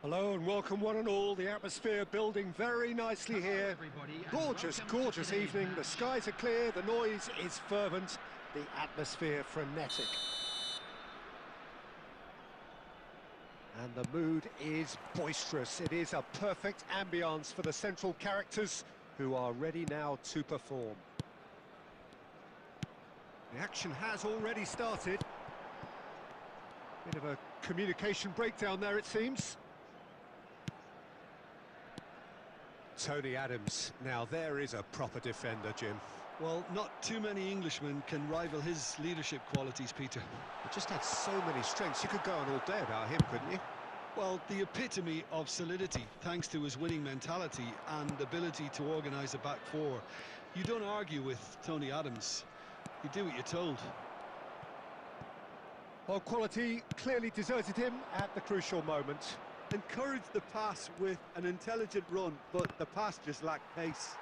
Hello and welcome one and all. The atmosphere building very nicely here. Gorgeous, gorgeous evening. The skies are clear, the noise is fervent, the atmosphere frenetic. And the mood is boisterous. It is a perfect ambience for the central characters who are ready now to perform. The action has already started. Bit of a communication breakdown there, it seems. Tony Adams, now there is a proper defender, Jim. Well, not too many Englishmen can rival his leadership qualities, Peter. He just had so many strengths. You could go on all day about him, couldn't you? Well, the epitome of solidity, thanks to his winning mentality and ability to organise a back four. You don't argue with Tony Adams. You do what you're told. Well, quality clearly deserted him at the crucial moment. Encouraged the pass with an intelligent run, but the pass just lacked pace.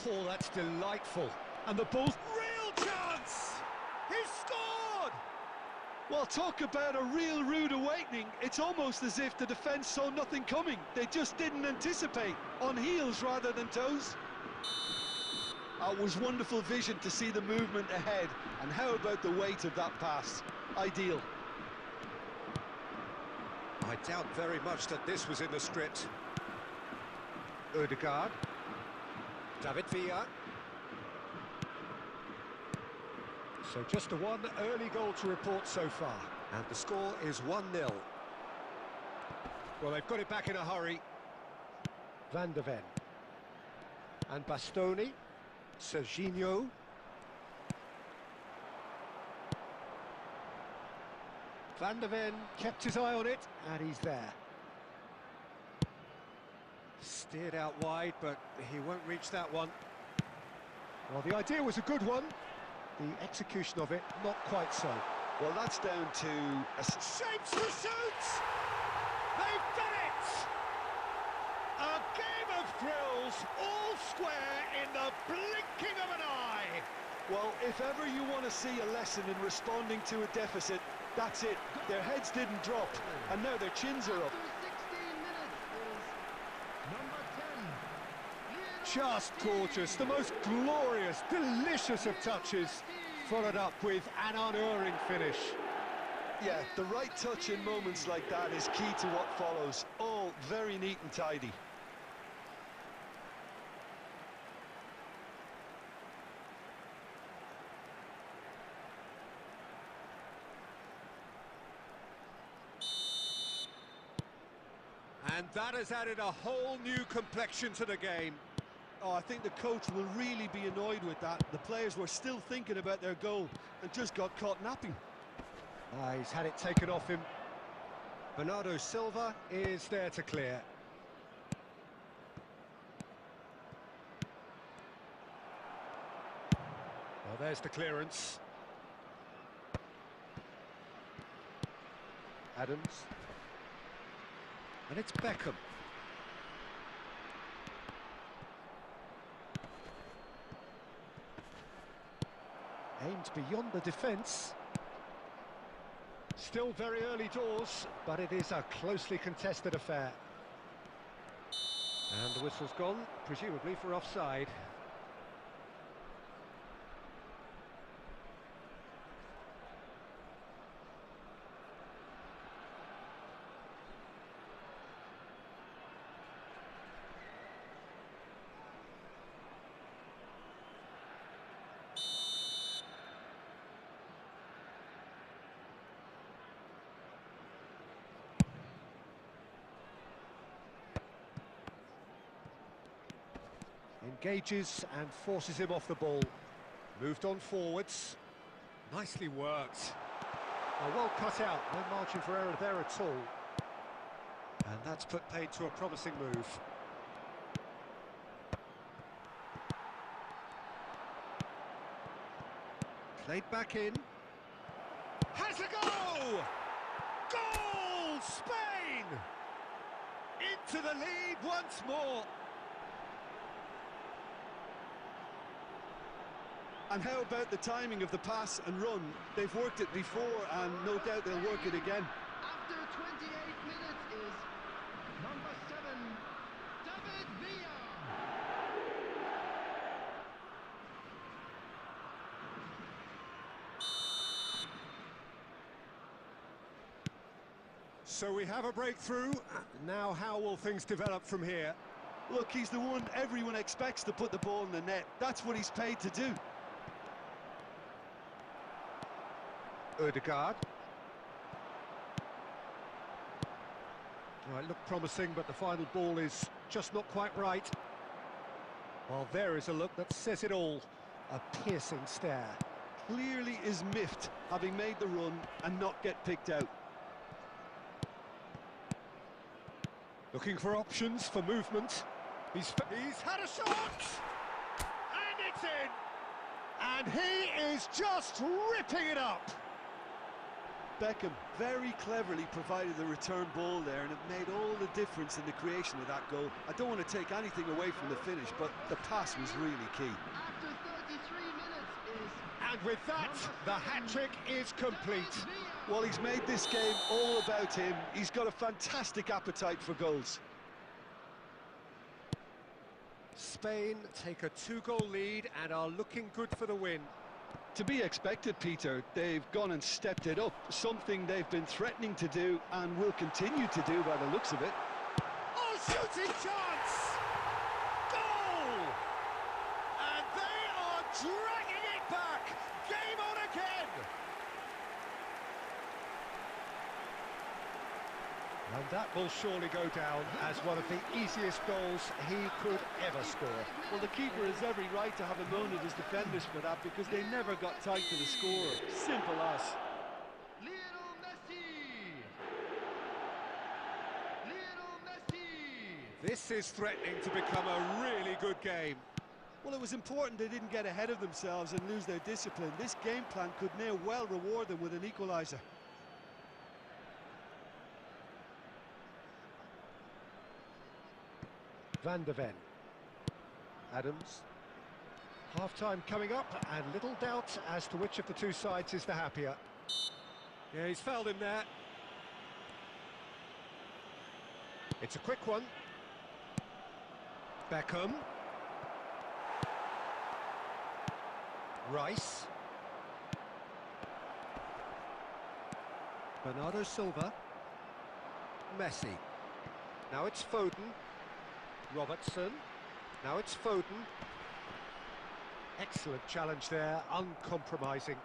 Oh, that's delightful. And the ball's real chance! He's scored! Well, talk about a real rude awakening. It's almost as if the defence saw nothing coming. They just didn't anticipate. On heels rather than toes. It was wonderful vision to see the movement ahead. And how about the weight of that pass? Ideal. I doubt very much that this was in the script. Odegaard. David Villa. So just the one early goal to report so far. And the score is 1-0. Well, they've got it back in a hurry. Van der Ven. And Bastoni. Serginho. Van der Ven kept his eye on it, and he's there. Steered out wide, but he won't reach that one. Well, the idea was a good one. The execution of it, not quite so. Well, that's down to... Shapes the shoot! They've done it! A game of thrills, all square in the blinking of an eye! Well, if ever you want to see a lesson in responding to a deficit, that's it. Their heads didn't drop, and now their chins are up. Just gorgeous, the most glorious, delicious of touches, followed up with an unerring finish. Yeah, the right touch in moments like that is key to what follows. All very neat and tidy. And that has added a whole new complexion to the game. Oh, I think the coach will really be annoyed with that. The players were still thinking about their goal and just got caught napping. He's had it taken off him. Bernardo Silva is there to clear. There's the clearance. Adams. And it's Beckham. Aimed beyond the defence. Still very early doors, but it is a closely contested affair. And the whistle's gone, presumably for offside. Engages and forces him off the ball. Moved on forwards. Nicely worked. Well cut out, no margin for error there at all. And that's put paid to a promising move. Played back in. Has a go! Goal! Spain! Into the lead once more. And how about the timing of the pass and run? They've worked it before, and no doubt they'll work it again. After 28 minutes is number 7, David Villa. So we have a breakthrough. Now how will things develop from here? Look, he's the one everyone expects to put the ball in the net. That's what he's paid to do. Ødegaard. Well, it looked promising, but the final ball is just not quite right. Well, there is a look that says it all. A piercing stare. Clearly is miffed, having made the run and not get picked out. Looking for options for movement. He's had a shot! And it's in! And he is just ripping it up! Beckham very cleverly provided the return ball there, and it made all the difference in the creation of that goal. I don't want to take anything away from the finish, but the pass was really key. After 33 minutes is... And with that, the hat-trick is complete. Well, he's made this game all about him. He's got a fantastic appetite for goals. Spain take a 2-goal lead and are looking good for the win. To be expected, Peter. They've gone and stepped it up, something they've been threatening to do and will continue to do by the looks of it. Oh, shooting chance! Goal! And they are dragging it back! Game on again! And that will surely go down as one of the easiest goals he could ever score. Well, the keeper has every right to have a moan at his defenders for that, because they never got tight to the score. Simple as. Lionel Messi! Lionel Messi! This is threatening to become a really good game. Well, it was important they didn't get ahead of themselves and lose their discipline. This game plan could now well reward them with an equaliser. Van de Ven. Adams. Half-time coming up, and little doubt as to which of the two sides is the happier. Yeah, he's fouled him there. It's a quick one. Beckham. Rice. Bernardo Silva. Messi. Now it's Foden. Robertson. Now it's Foden. Excellent challenge there, uncompromising.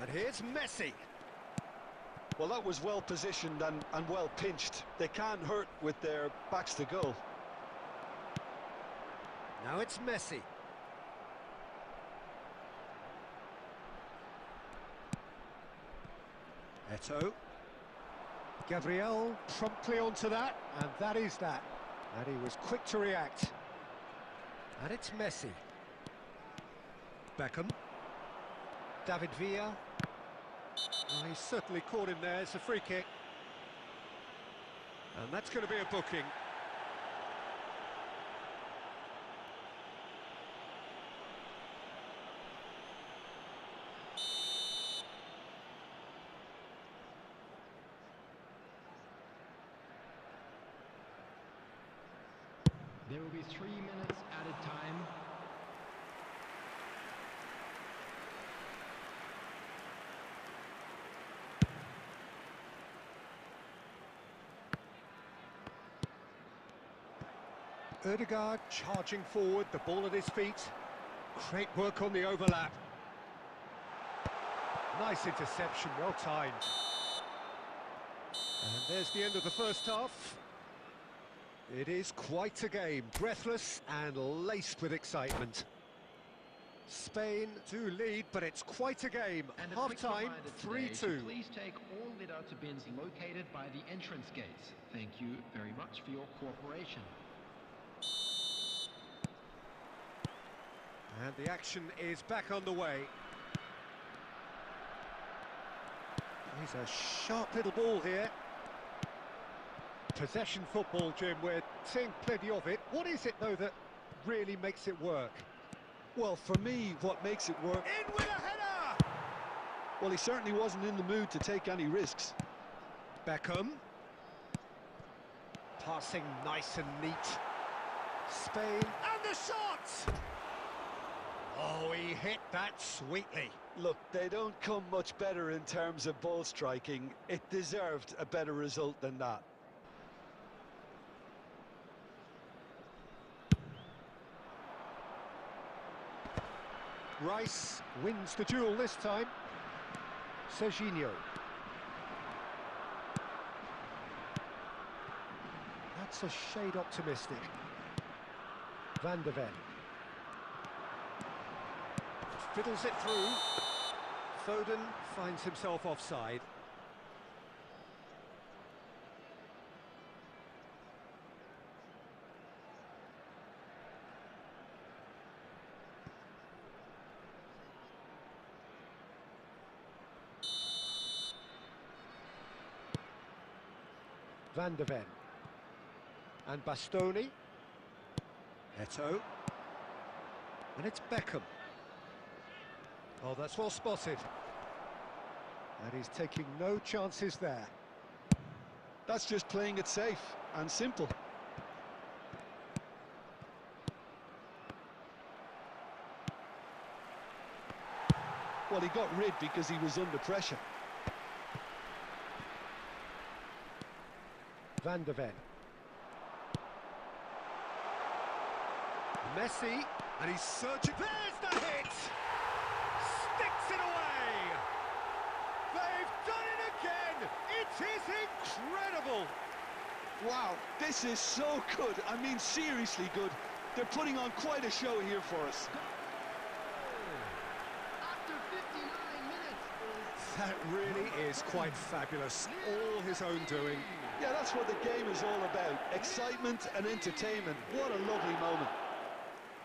And here's Messi. Well, that was well positioned and well pinched. They can't hurt with their backs to goal. Now it's Messi. Eto'o. Gabriel promptly onto that, and that is that. And he was quick to react. And it's Messi. Beckham. David Villa. Oh, he's certainly caught him there. It's a free kick. And that's going to be a booking. There will be 3 minutes added time. Ødegaard charging forward, the ball at his feet. Great work on the overlap. Nice interception, well timed. And there's the end of the first half. It is quite a game, breathless and laced with excitement. Spain do lead, but it's quite a game. And a Half-time, quick reminder today 3-2. to please take all litter bins located by the entrance gates. Thank you very much for your cooperation. And the action is back underway. He's a sharp little ball here. Possession football, Jim, we're seeing plenty of it. What is it, though, that really makes it work? Well, for me, what makes it work... In with a header! Well, he certainly wasn't in the mood to take any risks. Beckham. Passing nice and neat. Spain, and the shot! Oh, he hit that sweetly. Look, they don't come much better in terms of ball striking. It deserved a better result than that. Rice wins the duel this time. Serginho. That's a shade optimistic. Van de Ven. Fiddles it through. Foden finds himself offside. Van de Ven. And Bastoni. Eto'o. And it's Beckham. Oh, that's well spotted. And he's taking no chances there. That's just playing it safe and simple. Well, he got rid because he was under pressure. Van de Ven. Messi, and he's searching. There's the hit! Sticks it away! They've done it again! It is incredible! Wow, this is so good. I mean, seriously good. They're putting on quite a show here for us. After 59 minutes That really is quite fabulous. All his own doing. Yeah, that's what the game is all about. Excitement and entertainment. What a lovely moment.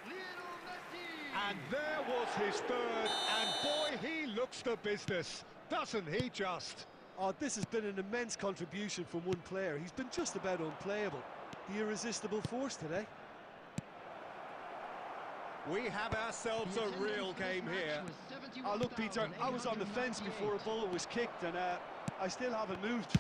Lionel Messi. And there was his third, and boy, he looks the business, doesn't he just? Oh, this has been an immense contribution from one player. He's been just about unplayable. The irresistible force today. We have ourselves a real game here. Oh, look, Peter, I was on the fence before a ball was kicked, and I still haven't moved.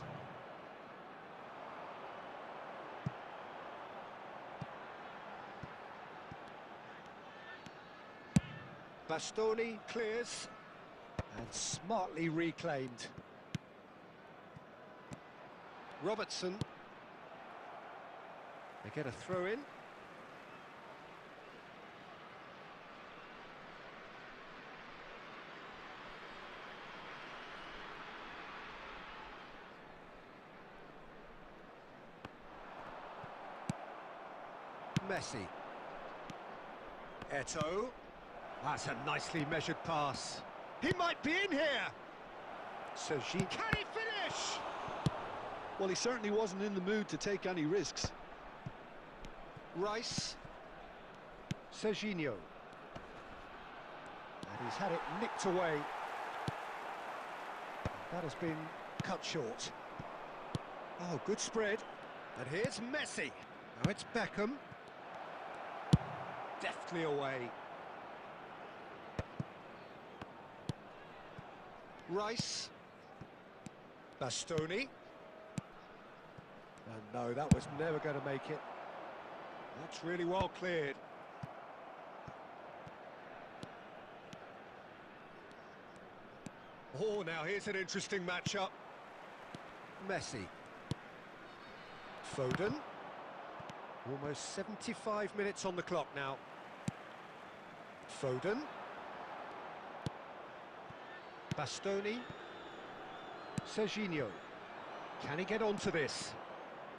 Bastoni clears, and smartly reclaimed. Robertson. They get a throw in. Messi. Eto'o. That's a nicely measured pass. He might be in here. Serginho. Can he finish? Well, he certainly wasn't in the mood to take any risks. Rice. Serginho. He's had it nicked away. That has been cut short. Oh, good spread. And here's Messi. Now it's Beckham. Deftly away. Rice. Bastoni. And no, that was never going to make it. That's really well cleared. Oh, now here's an interesting matchup. Messi. Foden. Almost 75 minutes on the clock now. Foden. Bastoni. Serginho. Can he get onto this?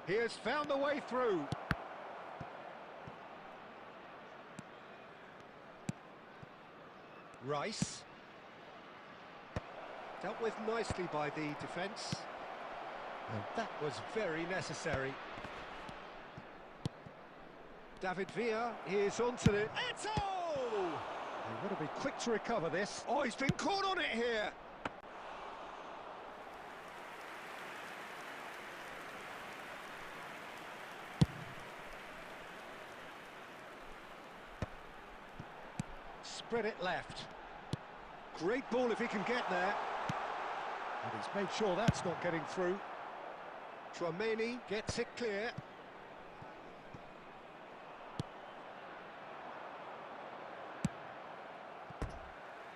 He has found the way through. Rice. Dealt with nicely by the defence. And that was very necessary. David Villa is onto it. Eto'o! They've got to be quick to recover this. Oh, he's been caught on it here. Spread it left. Great ball if he can get there. And he's made sure that's not getting through. Tchouaméni gets it clear.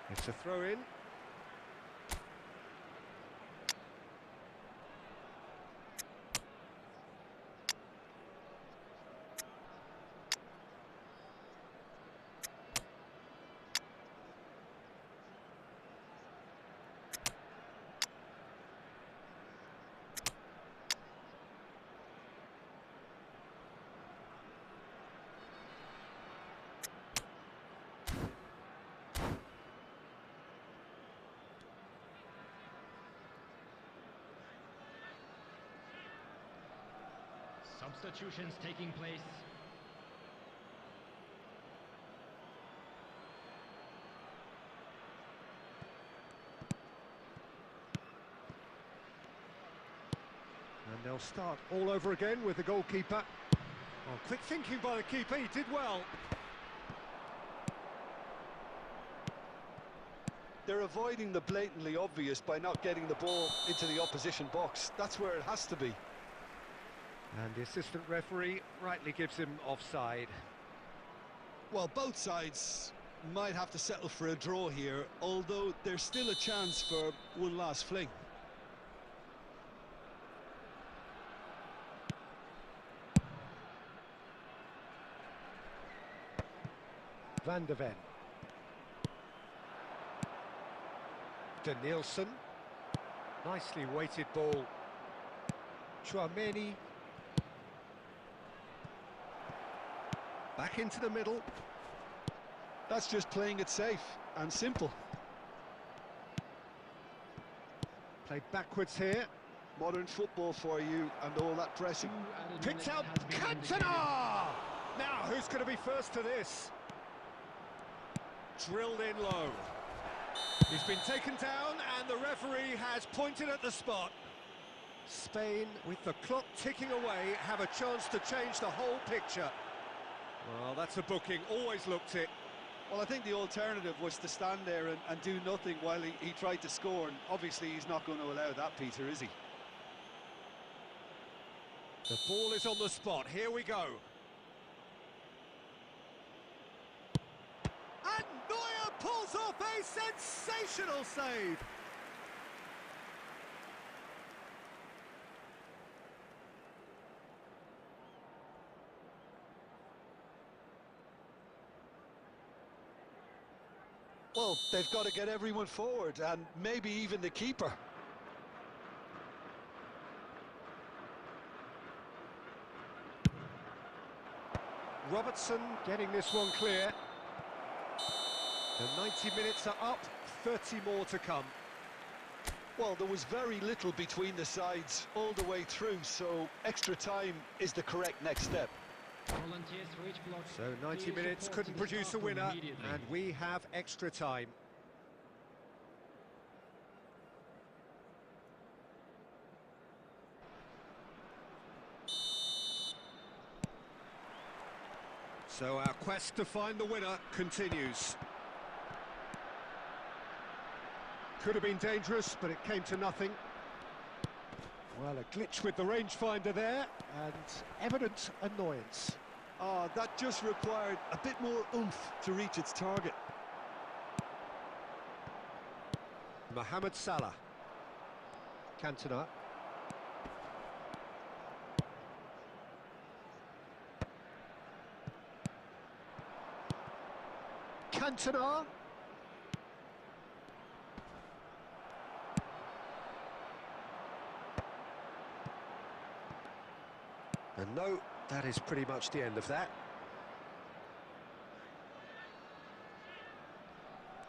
It's a throw-in. Substitutions taking place. And they'll start all over again with the goalkeeper. Oh, quick thinking by the keeper, he did well. They're avoiding the blatantly obvious by not getting the ball into the opposition box. That's where it has to be. And the assistant referee rightly gives him offside. Well, both sides might have to settle for a draw here, although there's still a chance for one last fling. Van de Ven. Danielson. Nicely weighted ball. Tchouaméni. Back into the middle. That's just playing it safe and simple. Played backwards here. Modern football for you and all that pressing. Picked out Cantona! Now, who's going to be first to this? Drilled in low. He's been taken down and the referee has pointed at the spot. Spain, with the clock ticking away, have a chance to change the whole picture. Well, that's a booking, always looked it. Well, I think the alternative was to stand there and do nothing while he tried to score, and obviously he's not going to allow that, Peter, is he? The ball is on the spot, here we go. And Neuer pulls off a sensational save. Well, they've got to get everyone forward, and maybe even the keeper. Robertson getting this one clear. The 90 minutes are up, 30 more to come. Well, there was very little between the sides all the way through, so extra time is the correct next step. Volunteers for each block. So 90 minutes couldn't produce a winner, and we have extra time. So our quest to find the winner continues. Could have been dangerous, but it came to nothing. Well, a glitch with the rangefinder there, and evident annoyance. Oh, that just required a bit more oomph to reach its target. Mohamed Salah. Cantona. Cantona. And no, that is pretty much the end of that.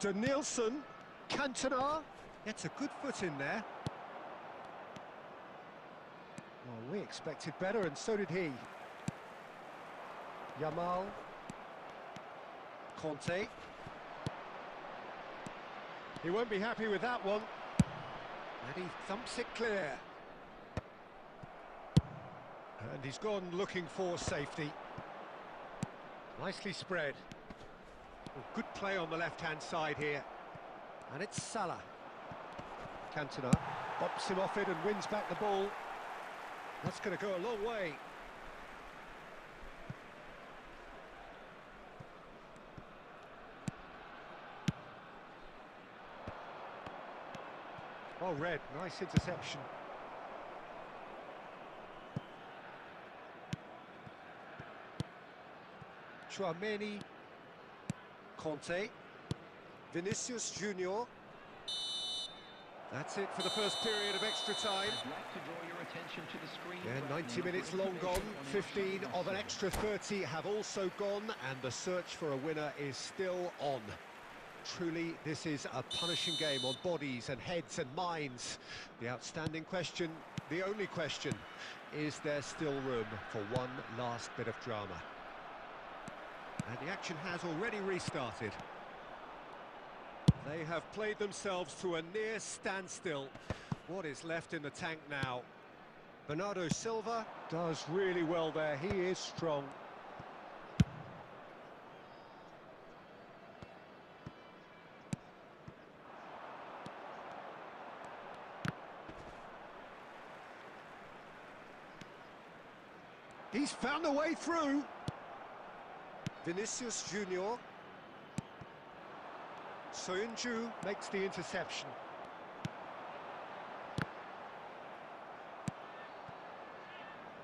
Danielson. Cantona gets a good foot in there. Well, we expected better, and so did he. Yamal. Conte. He won't be happy with that one. And he thumps it clear. And he's gone looking for safety. Nicely spread. Oh, good play on the left-hand side here. And it's Salah. Cantona bumps him off it and wins back the ball. That's going to go a long way. Oh, Red, nice interception. Chouameni. Conte. Vinicius Junior. That's it for the first period of extra time. I'd like to draw your attention to the screen. Yeah, 90 minutes long gone, 15 of an extra 30 have also gone, and the search for a winner is still on. Truly, this is a punishing game on bodies and heads and minds. The outstanding question, the only question, is there still room for one last bit of drama? And the action has already restarted. They have played themselves to a near standstill. What is left in the tank now? Bernardo Silva does really well there. He is strong. He's found a way through. Vinicius Junior. Soyuncu makes the interception.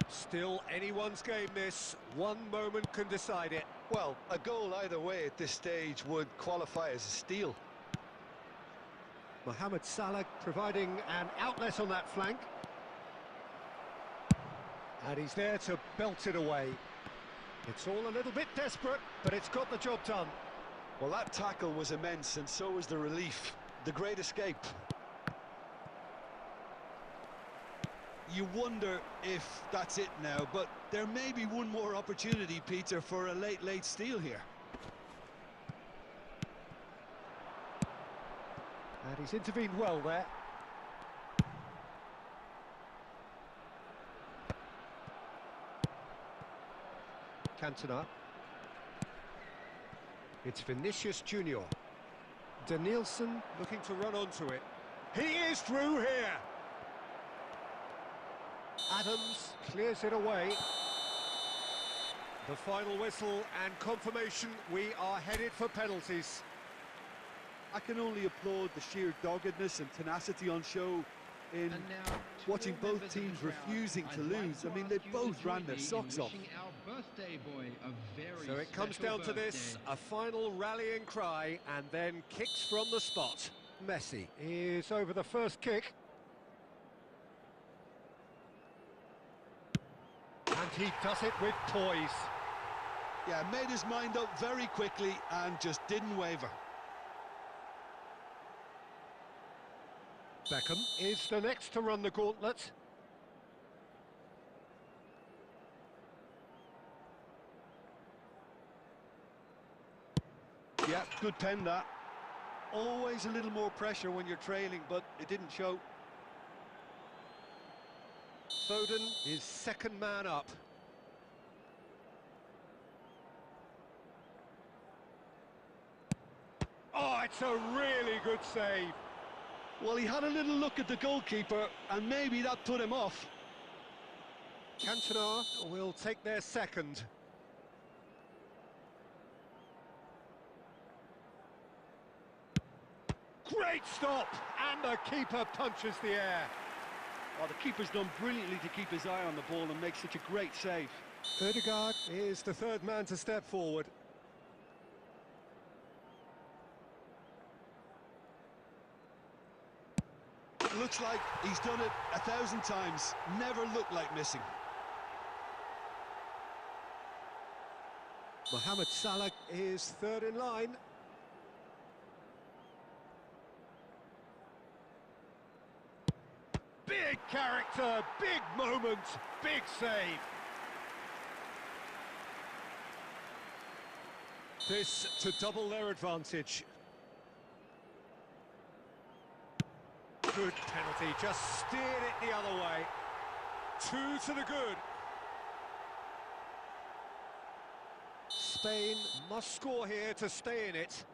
Still anyone's game this. One moment can decide it. Well, a goal either way at this stage would qualify as a steal. Mohamed Salah providing an outlet on that flank. And he's there to belt it away. It's all a little bit desperate, but it's got the job done. Well, that tackle was immense, and so was the relief. The great escape. You wonder if that's it now, but there may be one more opportunity, Peter, for a late steal here. And he's intervened well there. Cantona. It's Vinicius Junior. Danielson looking to run onto it. He is through here. Adams clears it away. The final whistle and confirmation we are headed for penalties. I can only applaud the sheer doggedness and tenacity on show in watching both teams refusing to lose. I mean, they both ran their socks off. So it comes down to this, a final rallying cry, and then kicks from the spot. Messi is over the first kick. And he does it with poise. Yeah, made his mind up very quickly and just didn't waver. Beckham is the next to run the gauntlet. Yeah, good pen that. Always a little more pressure when you're trailing, but it didn't show. Foden is second man up. Oh, it's a really good save. Well, he had a little look at the goalkeeper, and maybe that put him off. Cantona will take their second. Great stop, and the keeper punches the air. Well, the keeper's done brilliantly to keep his eye on the ball and make such a great save. Ødegaard is the third man to step forward. Looks like he's done it 1,000 times. Never looked like missing. Mohamed Salah is third in line. Big character, big moment, big save. This to double their advantage. Good penalty, just steered it the other way. 2 to the good. Spain must score here to stay in it.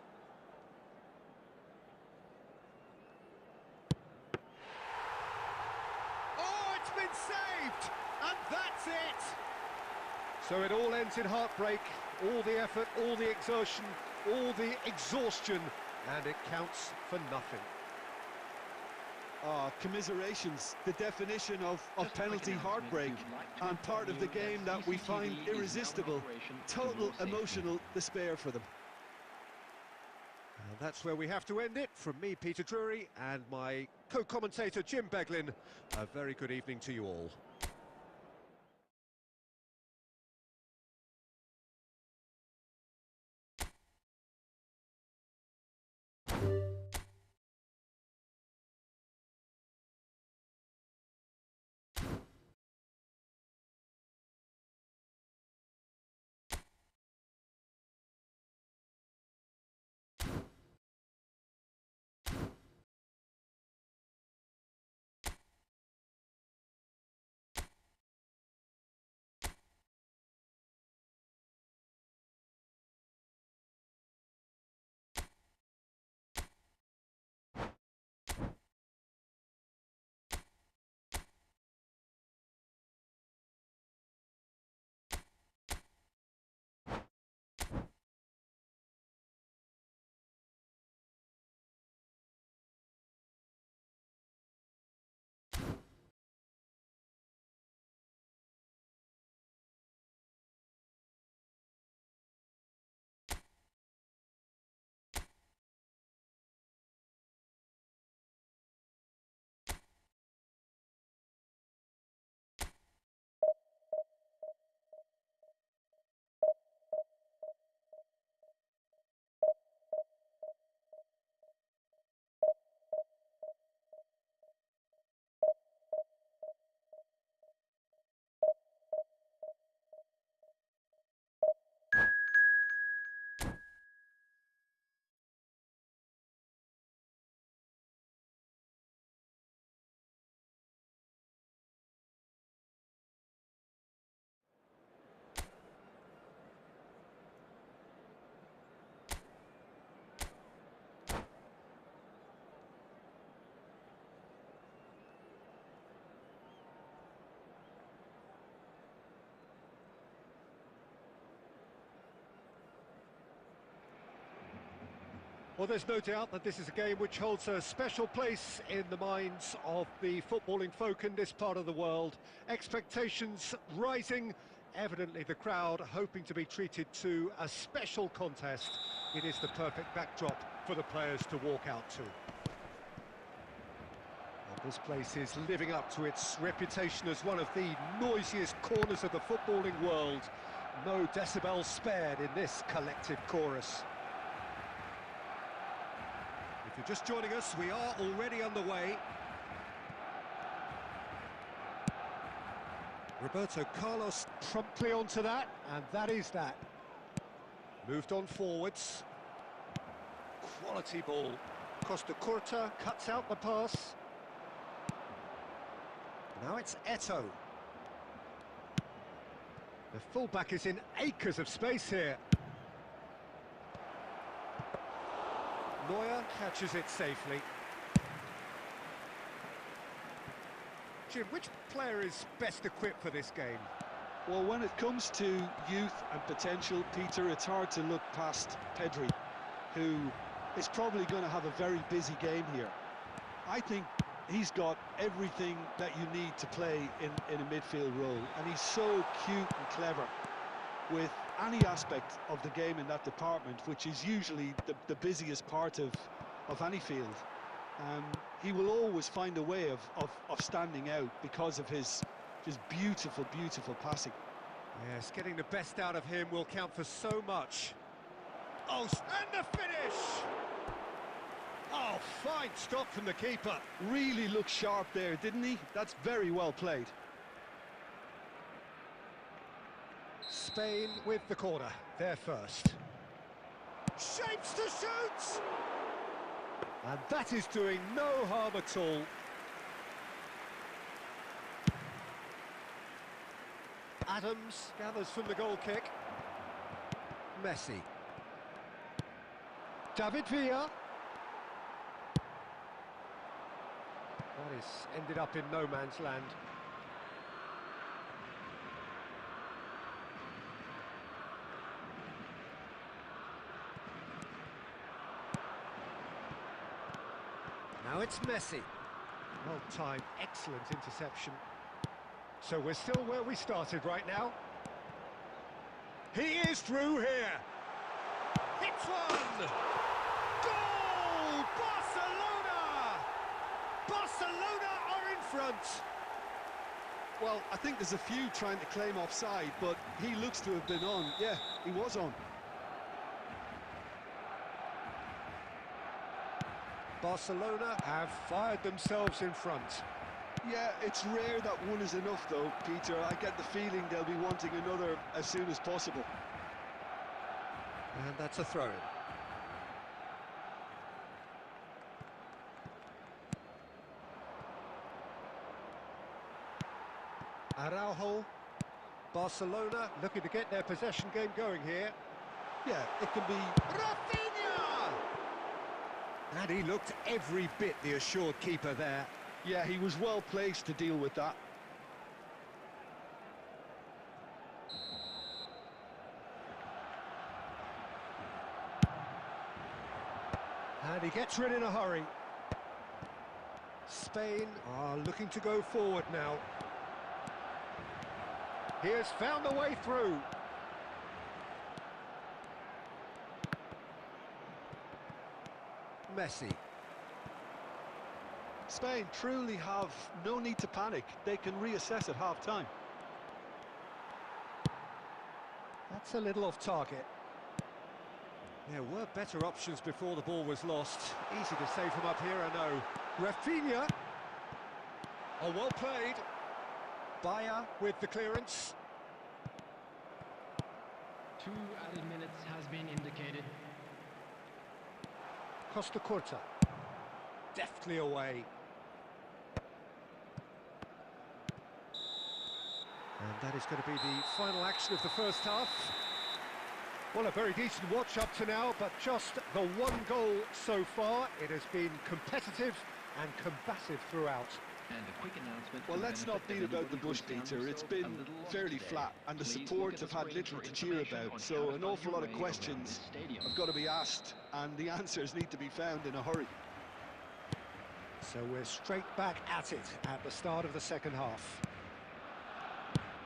Oh, it's been saved! And that's it! So it all ends in heartbreak. All the effort, all the exertion, all the exhaustion, and it counts for nothing. Commiserations, the definition of penalty heartbreak, and part of the game that we find irresistible. Total emotional despair for them. And that's where we have to end it. From me, Peter Drury, and my co-commentator, Jim Beglin. A very good evening to you all. Well, there's no doubt that this is a game which holds a special place in the minds of the footballing folk in this part of the world. Expectations rising, evidently the crowd hoping to be treated to a special contest. It is the perfect backdrop for the players to walk out to. And this place is living up to its reputation as one of the noisiest corners of the footballing world. No decibels spared in this collective chorus. If you're just joining us, we are already underway. Roberto Carlos promptly onto that, and that is that. Moved on forwards. Quality ball. Costa Curta cuts out the pass. Now it's Eto'o. The fullback is in acres of space here. Neuer catches it safely. Jim, which player is best equipped for this game? Well, when it comes to youth and potential, Peter, it's hard to look past Pedri, who is probably going to have a very busy game here. I think he's got everything that you need to play in a midfield role, and he's so cute and clever with any aspect of the game in that department, which is usually the busiest part of any field. He will always find a way of standing out because of his just beautiful, beautiful passing. Yes, getting the best out of him will count for so much. Oh, and the finish! Oh, fine stop from the keeper. Really looked sharp there, didn't he? That's very well played. Spain with the corner, they're first. Shapes to shoot! And that is doing no harm at all. Adams gathers from the goal kick. Messi. David Villa. That is ended up in no man's land. Now it's Messi. Well timed, excellent interception. So we're still where we started right now. He is through here. Hits one! Goal! Barcelona! Barcelona are in front. Well, I think there's a few trying to claim offside, but he looks to have been on. Yeah, he was on. Barcelona have fired themselves in front. Yeah, it's rare that one is enough though, Peter. I get the feeling they'll be wanting another as soon as possible. And that's a throw-in. Araujo. Barcelona looking to get their possession game going here. Yeah, it can be... Rafinha! And he looked every bit the assured keeper there. Yeah, he was well placed to deal with that. And he gets rid in a hurry. Spain are looking to go forward now. He has found a way through. Messi. Spain truly have no need to panic. They can reassess at half-time. That's a little off target. There were better options before the ball was lost. Easy to say from up here, I know. Rafinha. Oh, well played. Bayer with the clearance. 2 added minutes has been indicated. Costa Curta. Deftly away. And that is going to be the final action of the first half. Well, a very decent watch up to now, but just the one goal so far. It has been competitive and combative throughout. And a quick announcement. Well, let's not beat about the bush, Peter. It's been fairly flat, and the support have had little to cheer about, so an awful lot of questions have got to be asked, and the answers need to be found in a hurry. So we're straight back at it at the start of the second half.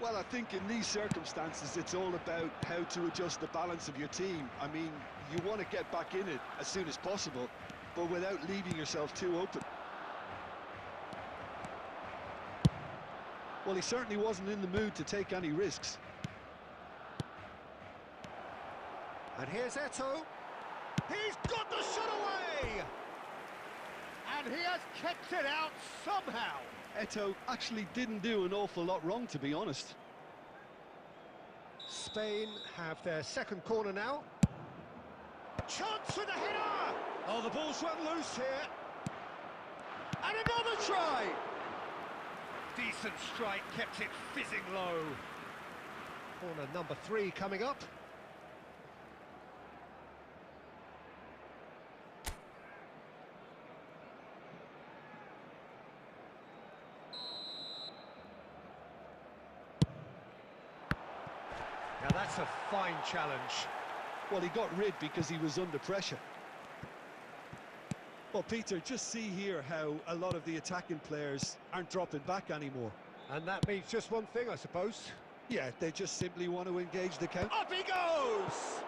Well, I think in these circumstances, it's all about how to adjust the balance of your team. I mean, you want to get back in it as soon as possible, but without leaving yourself too open. Well, he certainly wasn't in the mood to take any risks. And here's Eto'o. He's got the shot away! And he has kept it out somehow. Eto'o actually didn't do an awful lot wrong, to be honest. Spain have their second corner now. Chance for the header! Oh, the ball's run loose here. And another try! Decent strike, kept it fizzing low. Corner number 3 coming up. Now that's a fine challenge. Well, he got rid because he was under pressure. Well, Peter, just see here how a lot of the attacking players aren't dropping back anymore. And that means just one thing, I suppose. Yeah, they just simply want to engage the counter. Up he goes!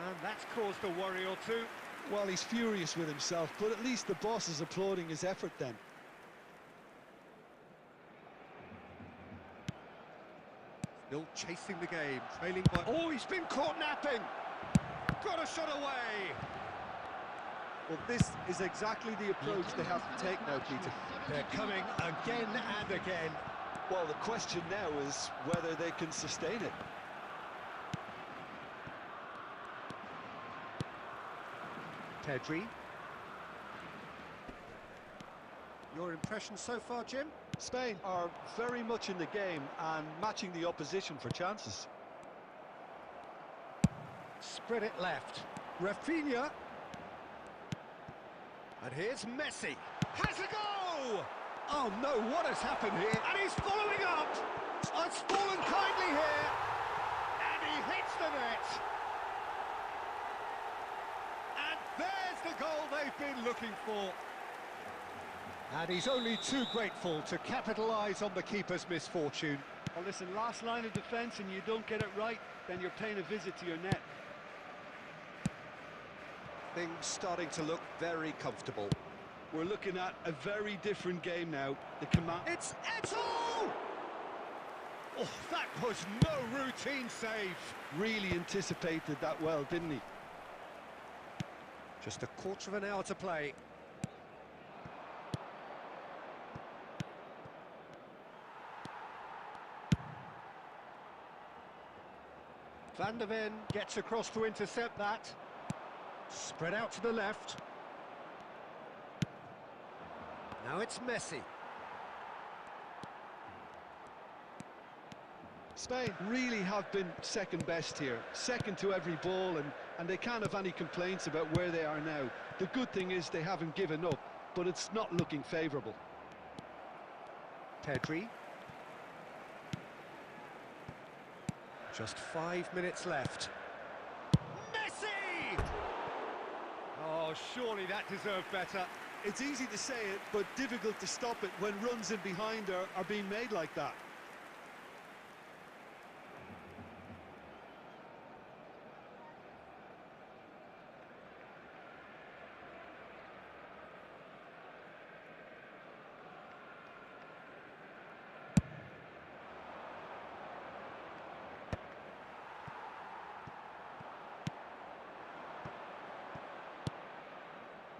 And that's caused a worry or two. Well, he's furious with himself, but at least the boss is applauding his effort then. Still chasing the game, trailing by... Oh, he's been caught napping! Got a shot away! Well, this is exactly the approach they have to take now, Peter. They're coming again and again. Well, the question now is whether they can sustain it. Pedri. Your impression so far, Jim? Spain are very much in the game and matching the opposition for chances. Spread it left. Rafinha. And here's Messi. Has a go! Oh no, what has happened here? And he's following up! It's fallen kindly here! And he hits the net! And there's the goal they've been looking for. And he's only too grateful to capitalise on the keeper's misfortune. Well, listen, last line of defence and you don't get it right, then you're paying a visit to your net. Things starting to look very comfortable. We're looking at a very different game now. The command... It's Eto! Oh, that was no routine save. Really anticipated that well, didn't he? Just a quarter of an hour to play. Van der Ven gets across to intercept that. Spread out to the left. Now it's Messi. Spain really have been second best here, second to every ball, and they can't have any complaints about where they are now. The good thing is they haven't given up, but it's not looking favourable. Pedri. Just 5 minutes left. Messi! Oh, surely that deserved better. It's easy to say it, but difficult to stop it when runs in behind are being made like that.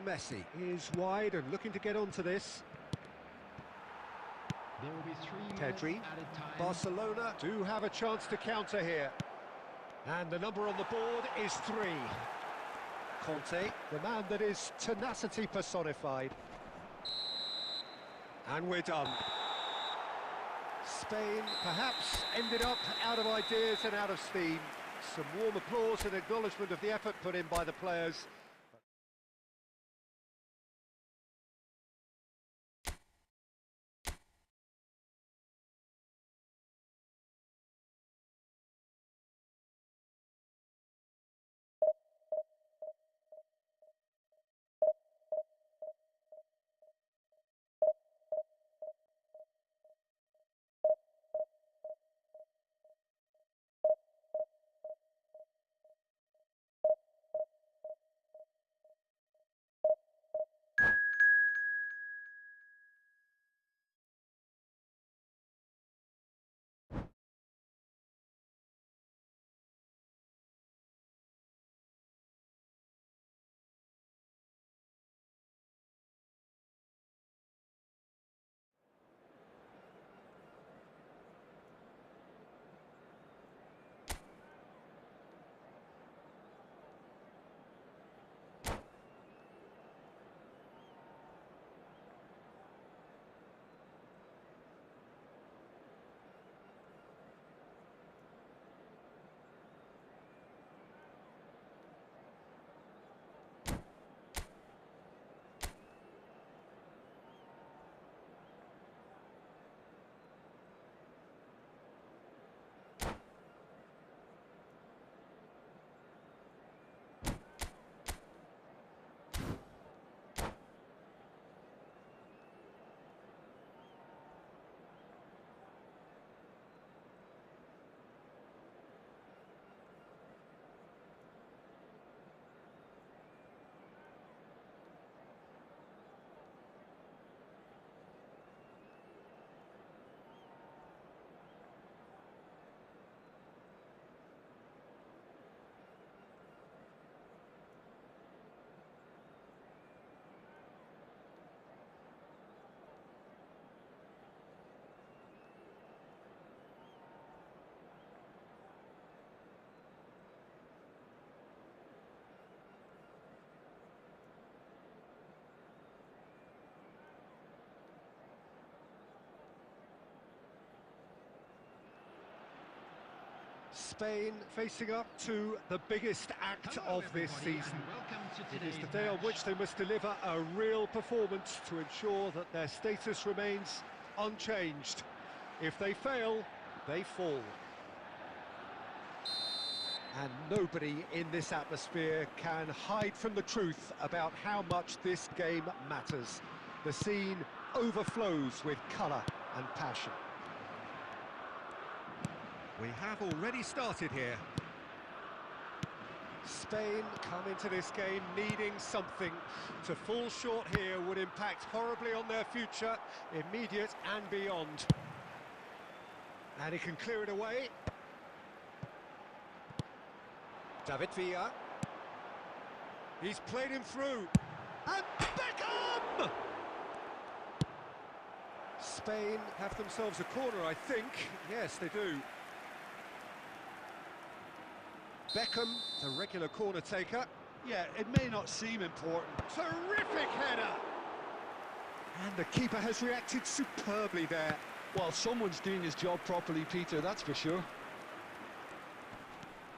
Messi is wide and looking to get onto this. There will be 3 minutes Pedri. added time. Barcelona do have a chance to counter here. And the number on the board is 3. Conte, the man that is tenacity personified. And we're done. Spain perhaps ended up out of ideas and out of steam. Some warm applause and acknowledgement of the effort put in by the players. Spain facing up to the biggest act Hello, of this everybody, season. and welcome to It is today's the day on match. which they must deliver a real performance to ensure that their status remains unchanged. If they fail, they fall. And nobody in this atmosphere can hide from the truth about how much this game matters. The scene overflows with colour and passion. We have already started here. Spain come into this game needing something. To fall short here would impact horribly on their future, immediate and beyond. And he can clear it away. David Villa. He's played him through. And Beckham! Spain have themselves a corner, I think. Yes, they do. Beckham, the regular corner taker. Yeah, it may not seem important. Terrific header! And the keeper has reacted superbly there. Well, someone's doing his job properly, Peter, that's for sure.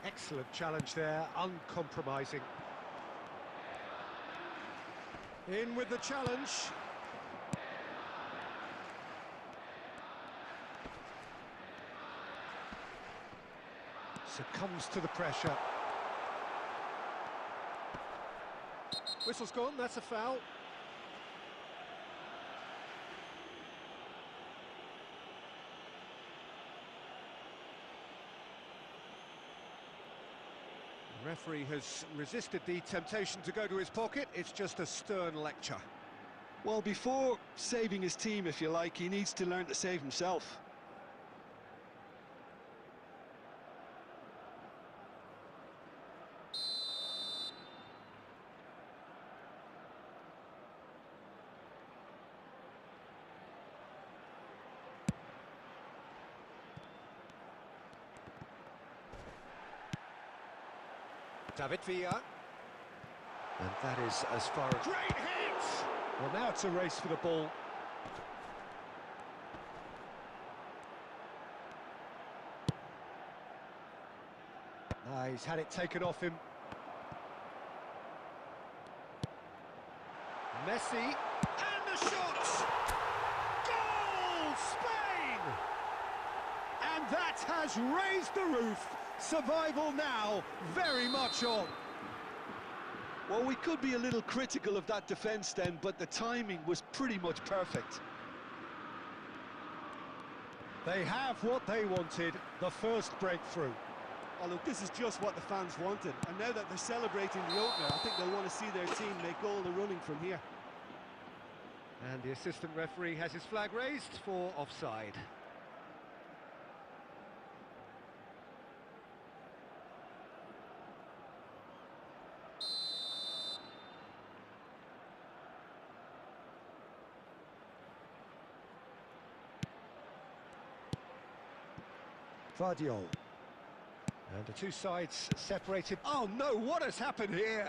Excellent challenge there, uncompromising. In with the challenge. Succumbs to the pressure. Whistle's gone, that's a foul. The referee has resisted the temptation to go to his pocket. It's just a stern lecture. Well, before saving his team, if you like, he needs to learn to save himself. David Villa. And that is as far as... Great hit! Well, now it's a race for the ball. He's had it taken off him. Messi. And the shot! Goal! Spain! And that has raised the roof. Survival now, very much on. Well, we could be a little critical of that defence then, but the timing was pretty much perfect. They have what they wanted, the first breakthrough. Oh, look, this is just what the fans wanted. And now that they're celebrating the opener, I think they'll want to see their team make all the running from here. And the assistant referee has his flag raised for offside. Vardiol. And the two sides separated. Oh no, what has happened here?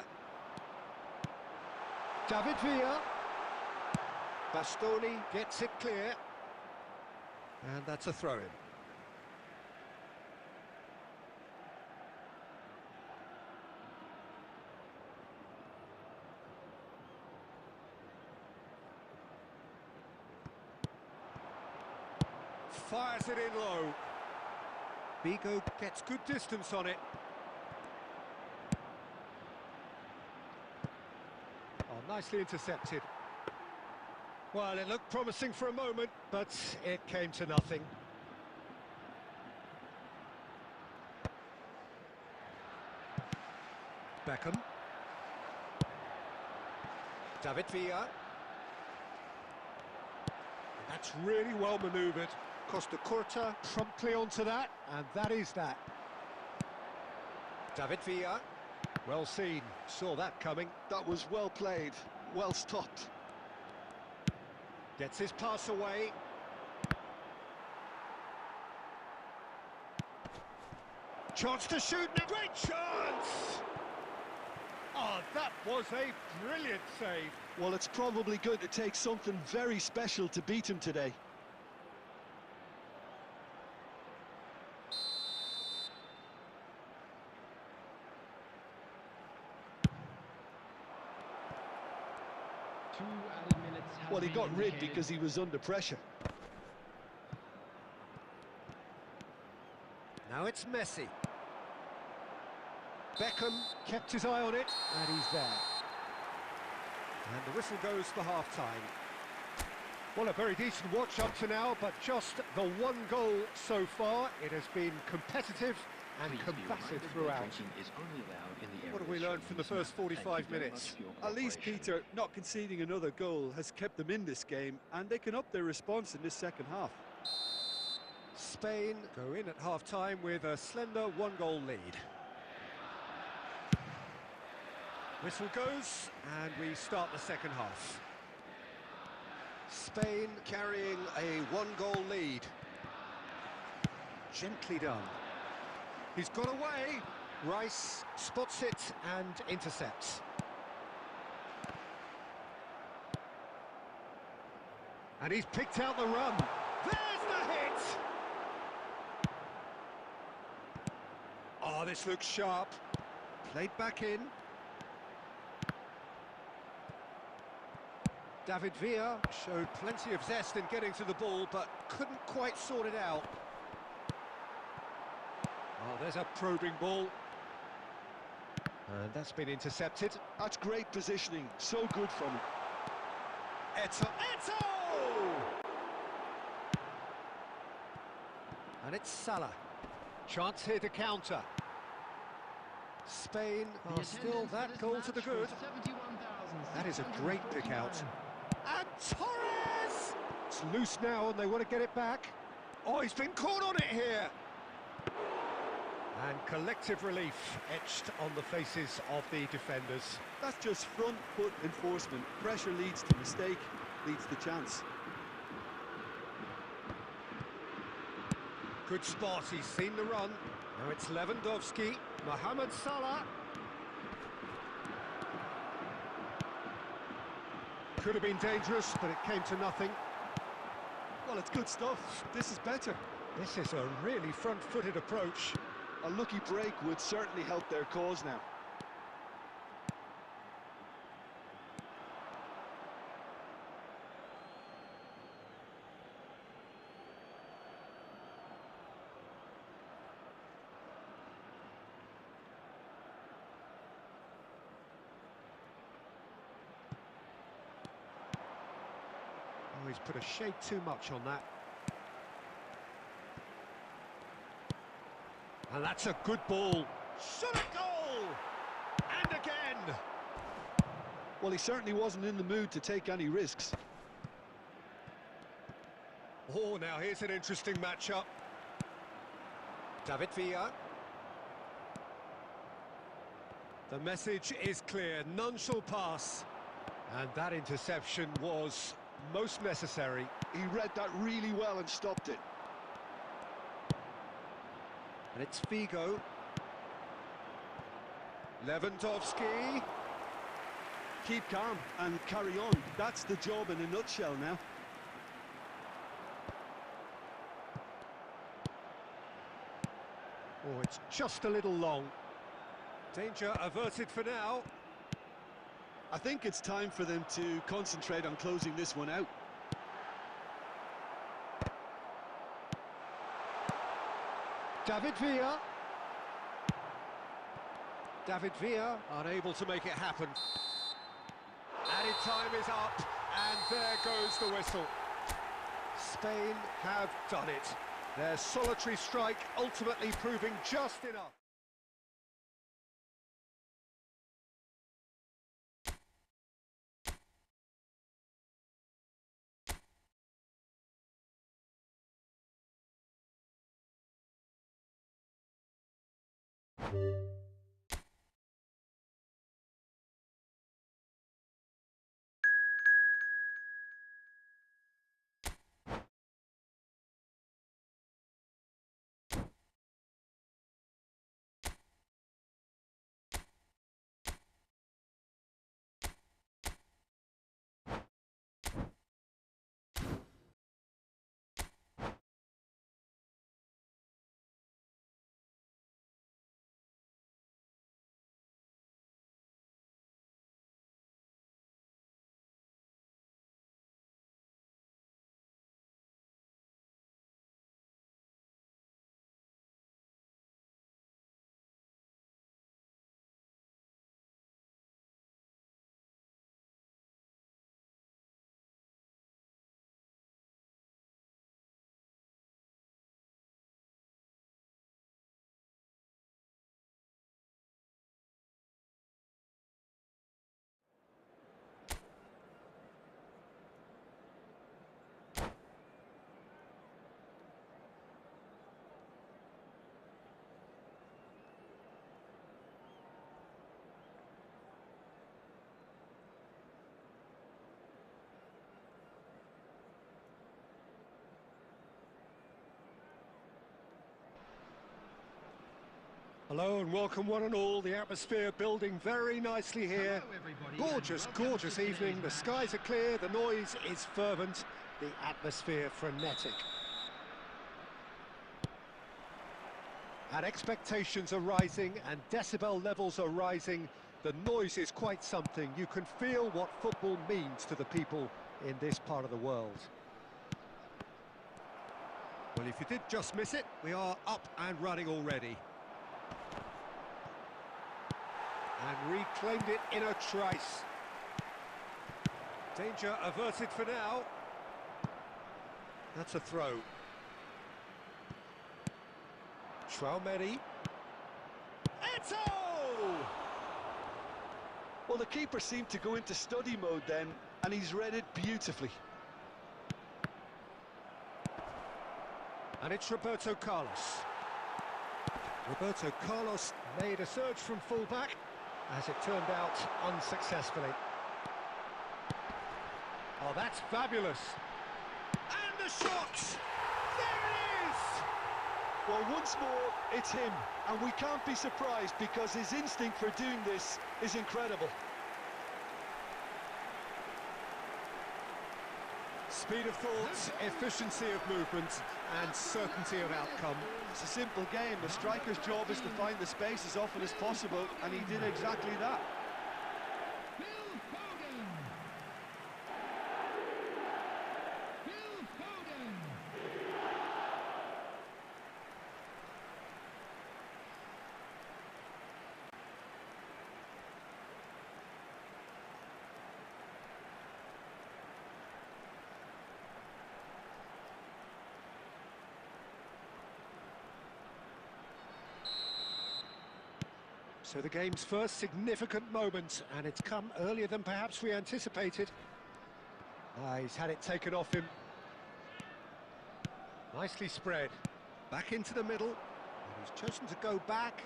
David Villa. Bastoni gets it clear. And that's a throw-in. Fires it in low. Vigo gets good distance on it. Oh, nicely intercepted. Well, it looked promising for a moment, but it came to nothing. Beckham. David Villa. That's really well manoeuvred. Costa Curta promptly onto that, and that is that. David Villa. Well seen, saw that coming. That was well played, well stopped. Gets his pass away. Chance to shoot, great chance! Oh, that was a brilliant save. Well, it's probably going to take something very special to beat him today. 2 added minutes have Well, he been got rid indicated. because he was under pressure. Now it's Messi. Beckham kept his eye on it, and he's there. And the whistle goes for half-time. Well, a very decent watch up to now, but just the one goal so far. It has been competitive and Please be combative reminded that throughout. drinking is only allowed in the What have areas we learned shown from in the this first map. Thank you 45 very minutes? much for your At least, cooperation. Peter, not conceding another goal has kept them in this game, and they can up their response in this second half. Spain go in at half-time with a slender one-goal lead. Whistle goes, and we start the second half. Spain carrying a one-goal lead. Gently done. He's got away. Rice spots it and intercepts. And he's picked out the run. There's the hit! Oh, this looks sharp. Played back in. David Villa showed plenty of zest in getting to the ball, but couldn't quite sort it out. Oh, there's a probing ball. And that's been intercepted. That's great positioning, so good from him. Eto! Eto! And it's Salah. Chance here to counter. Spain The are still attendance that at this goal to the match good. was 71,649. That is a great pick out. And Torres! It's loose now and they want to get it back. Oh, he's been caught on it here. And collective relief etched on the faces of the defenders. That's just front foot enforcement. Pressure leads to mistake, leads to chance. Good spot, he's seen the run. Now it's Lewandowski, Mohamed Salah. Could have been dangerous, but it came to nothing. Well, it's good stuff. This is better. This is a really front-footed approach. A lucky break would certainly help their cause now. Oh, he's put a shade too much on that. And that's a good ball. Shot a goal! And again! Well, he certainly wasn't in the mood to take any risks. Oh, now here's an interesting matchup. David Villa. The message is clear, none shall pass. And that interception was most necessary. He read that really well and stopped it. And it's Figo. Lewandowski. Keep calm and carry on. That's the job in a nutshell now. Oh, it's just a little long. Danger averted for now. I think it's time for them to concentrate on closing this one out. David Villa. David Villa unable to make it happen. Added time is up, and there goes the whistle. Spain have done it. Their solitary strike ultimately proving just enough. Hello and welcome one and all. The atmosphere building very nicely here. Hello, everybody, Gorgeous, and welcome gorgeous to today's evening. The match. skies are clear, the noise is fervent, the atmosphere frenetic. And expectations are rising and decibel levels are rising. The noise is quite something. You can feel what football means to the people in this part of the world. Well, if you did just miss it, we are up and running already. And reclaimed it in a trice. Danger averted for now. That's a throw. Traumeri. Eto! Well, the keeper seemed to go into study mode then, and he's read it beautifully. And it's Roberto Carlos. Roberto Carlos made a surge from full-back, as it turned out unsuccessfully. Oh, that's fabulous. And the shot! There it is! Well, once more, it's him, and we can't be surprised because his instinct for doing this is incredible. Speed of thought, efficiency of movement, and certainty of outcome. It's a simple game. The striker's job is to find the space as often as possible, and he did exactly that. Phil Foden. Phil Foden. So the game's first significant moment, and it's come earlier than perhaps we anticipated. He's had it taken off him. Nicely spread. Back into the middle. And he's chosen to go back.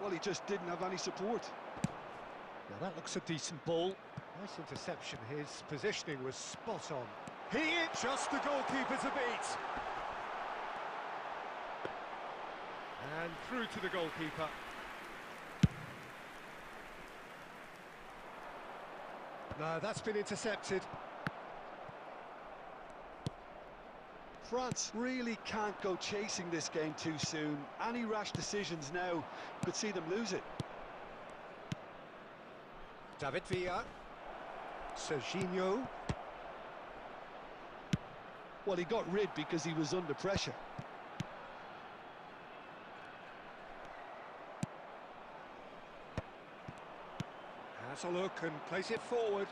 Well, he just didn't have any support. Now that looks a decent ball. Nice interception. His positioning was spot on. He hit just the goalkeeper to beat. And through to the goalkeeper. No, that's been intercepted. France really can't go chasing this game too soon. Any rash decisions now could see them lose it. David Villa. Serginho. Well, he got rid because he was under pressure. Has a look and plays it forward.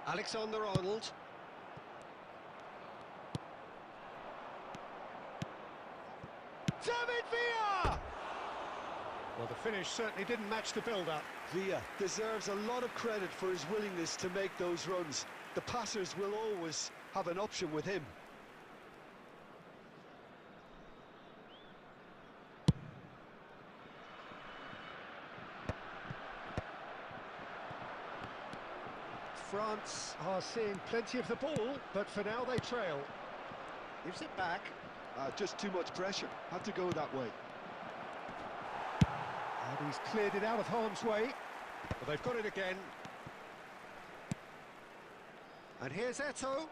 Alexander-Arnold. David Villa! Well, the finish certainly didn't match the build-up. Villa deserves a lot of credit for his willingness to make those runs. The passers will always have an option with him. France are seeing plenty of the ball, but for now they trail. Gives it back. Just too much pressure. Had to go that way. And he's cleared it out of harm's way. But they've got it again. And here's Eto.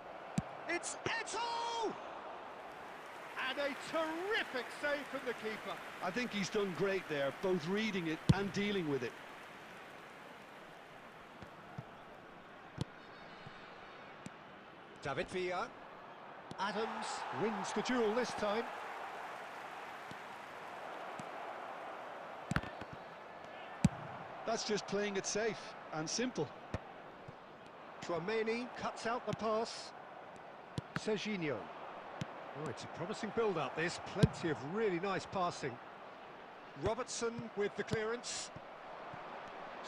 It's Eto! And a terrific save from the keeper. I think he's done great there, both reading it and dealing with it. David Villa. Adams wins the duel this time. That's just playing it safe and simple. Traumeri cuts out the pass. Serginho. Oh, it's a promising build-up, this. Plenty of really nice passing. Robertson with the clearance.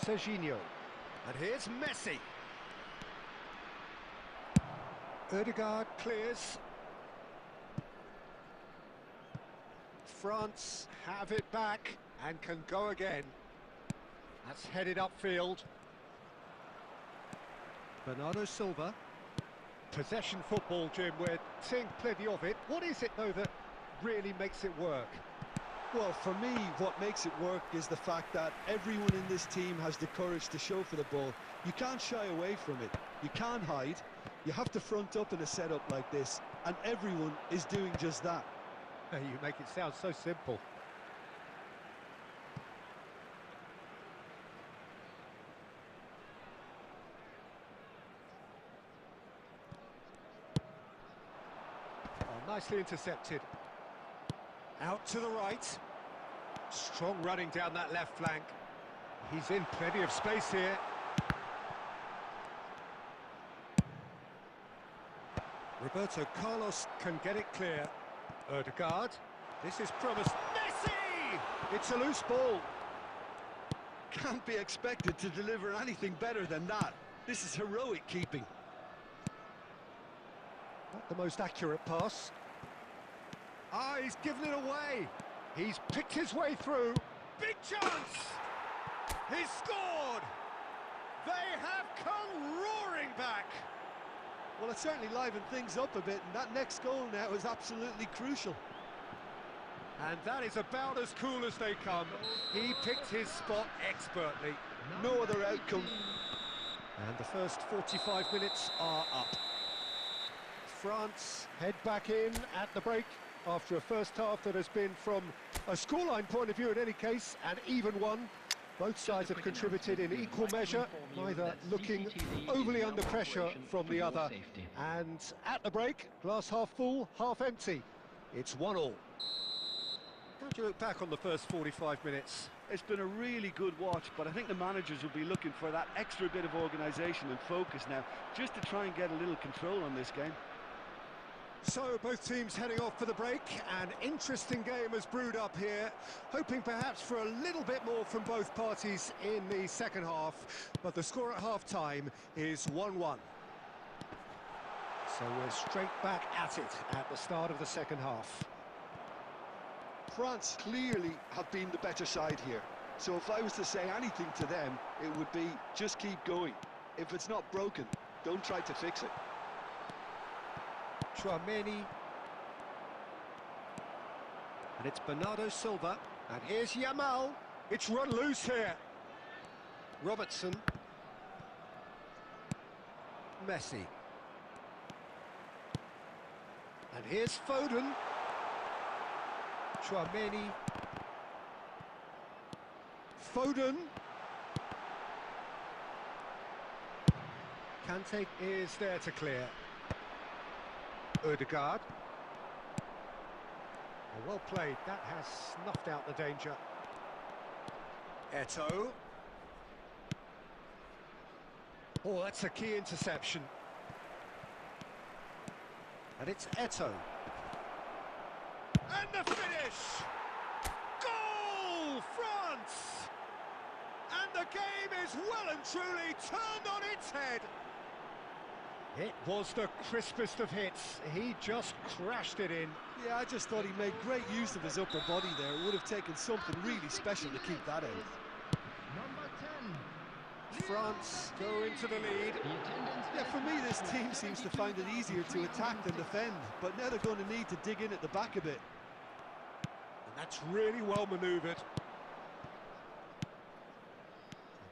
Serginho. And here's Messi. Odegaard clears. France have it back and can go again. That's headed upfield. Bernardo Silva. Possession football, Jim. We're seeing plenty of it. What is it, though, that really makes it work? Well, for me, what makes it work is the fact that everyone in this team has the courage to show for the ball. You can't shy away from it. You can't hide. You have to front up in a setup like this, and everyone is doing just that. You make it sound so simple. Oh, nicely intercepted. Out to the right. Strong running down that left flank. He's in plenty of space here. Roberto Carlos can get it clear. Odegaard. This is promised. Messi! It's a loose ball. Can't be expected to deliver anything better than that. This is heroic keeping. Not the most accurate pass. Ah, he's given it away. He's picked his way through. Big chance! He's scored! They have come roaring back! Well, it certainly livened things up a bit, and that next goal now is absolutely crucial. And that is about as cool as they come. He picked his spot expertly. No other outcome. And the first 45 minutes are up. France head back in at the break after a first half that has been, from a scoreline point of view in any case, an even one. Both sides have contributed in equal measure, neither looking overly under pressure from the other. And at the break, glass half full, half empty. It's 1-1. How do you look back on the first 45 minutes? It's been a really good watch, but I think the managers will be looking for that extra bit of organisation and focus now, just to try and get a little control on this game. So both teams heading off for the break. An interesting game has brewed up here, hoping perhaps for a little bit more from both parties in the second half, but the score at half-time is 1-1. So we're straight back at it at the start of the second half. France clearly have been the better side here, so if I was to say anything to them, it would be just keep going. If it's not broken, don't try to fix it. Chouameni. And it's Bernardo Silva. And here's Yamal. It's run loose here. Robertson. Messi. And here's Foden. Chouameni. Foden. Kante is there to clear. Odegaard. Well played, that has snuffed out the danger. Eto'o. Oh, that's a key interception. And it's Eto'o. And the finish! Goal, France! And the game is well and truly turned on its head. It was the crispest of hits. He just crashed it in. Yeah, I just thought he made great use of his upper body there. It would have taken something really special to keep that out. Number 10. France go into the lead. Yeah, for me, this team seems to find it easier to attack than defend, but now they're going to need to dig in at the back a bit. And that's really well manoeuvred.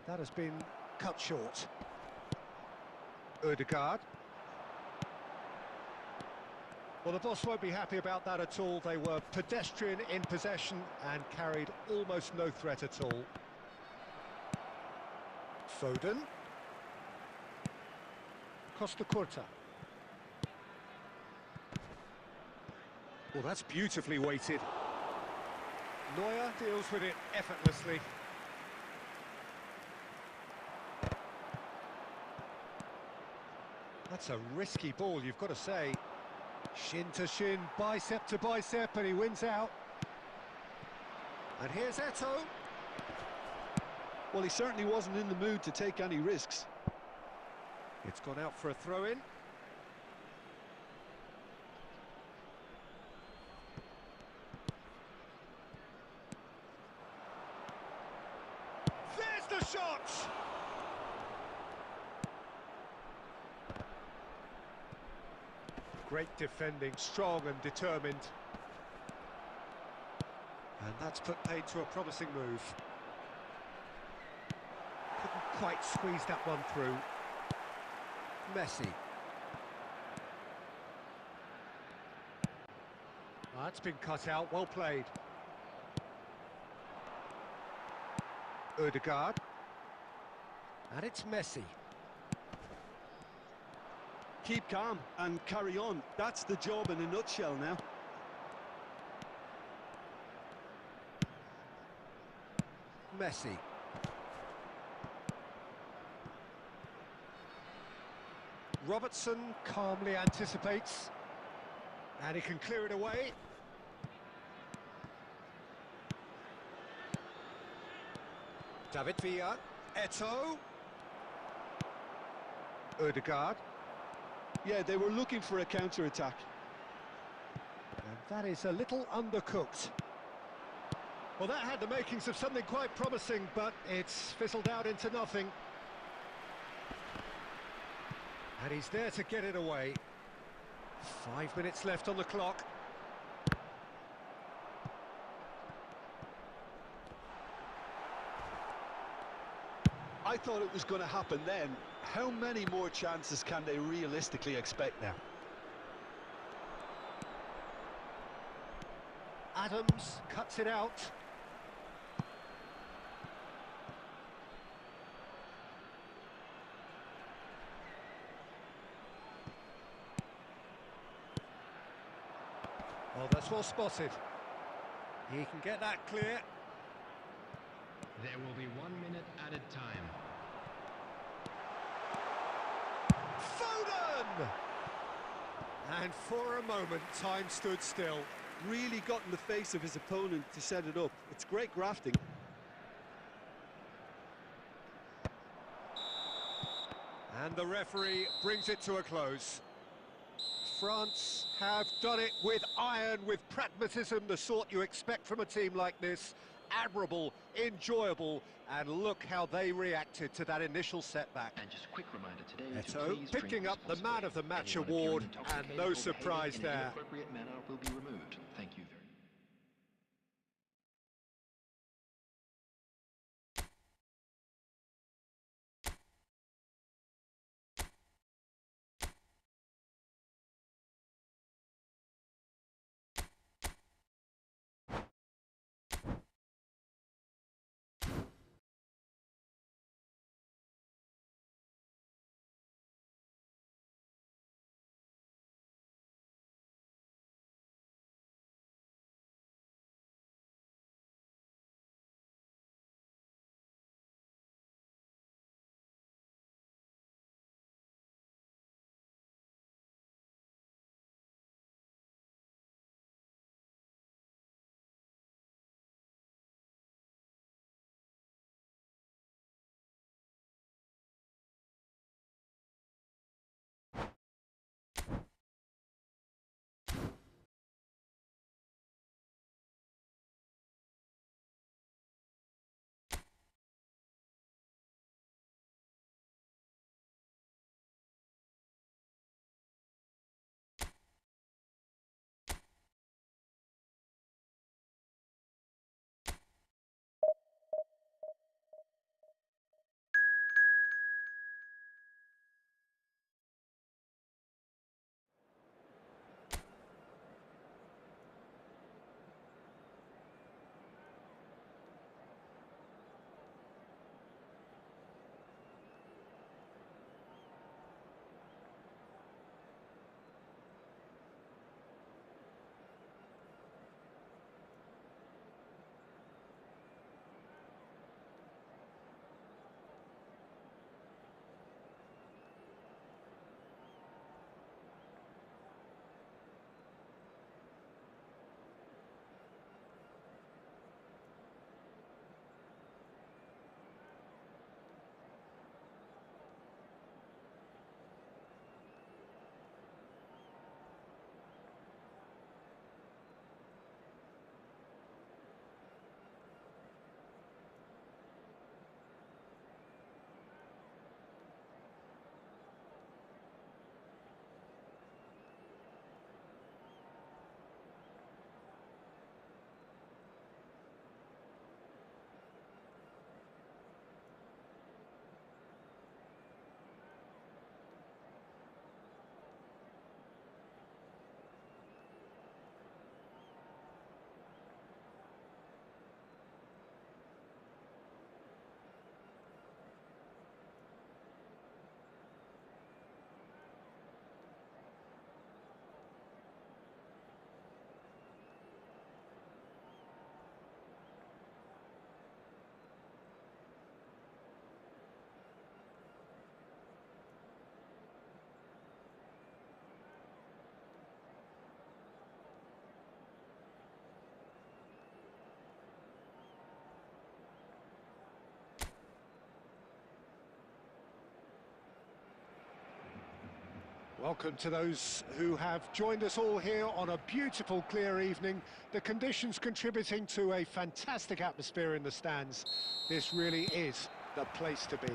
That has been cut short. Odegaard. Well, the boss won't be happy about that at all. They were pedestrian in possession and carried almost no threat at all. Foden. Costa Curta. Well, that's beautifully weighted. Neuer deals with it effortlessly. That's a risky ball, you've got to say. Shin to shin, bicep to bicep, and he wins out. And here's Eto'o. Well, he certainly wasn't in the mood to take any risks. It's gone out for a throw-in. There's the shot! Great defending, strong and determined. And that's put paid to a promising move. Couldn't quite squeeze that one through. Messi. That's been cut out, well played. Odegaard. And it's Messi. Keep calm and carry on. That's the job in a nutshell now. Messi. Robertson calmly anticipates. And he can clear it away. David Villa. Eto'o. Odegaard. Yeah, they were looking for a counter-attack. And that is a little undercooked. Well, that had the makings of something quite promising, but it's fizzled out into nothing. And he's there to get it away. 5 minutes left on the clock. I thought it was going to happen then. How many more chances can they realistically expect now? Adams cuts it out. Well, that's well spotted. He can get that clear. There will be 1 minute added time. Foden! And for a moment, time stood still. Really got in the face of his opponent to set it up. It's great grafting. And the referee brings it to a close. France have done it with iron, with pragmatism, the sort you expect from a team like this. Admirable, enjoyable, and look how they reacted to that initial setback. And just a quick reminder today to Eto'o please picking drink up the man of the responsibly. match Anyone appearing award, intoxicated and no or behaving surprise in an there. inappropriate manner will be removed. Thank you very much. Welcome to those who have joined us all here on a beautiful, clear evening. The conditions contributing to a fantastic atmosphere in the stands. This really is the place to be.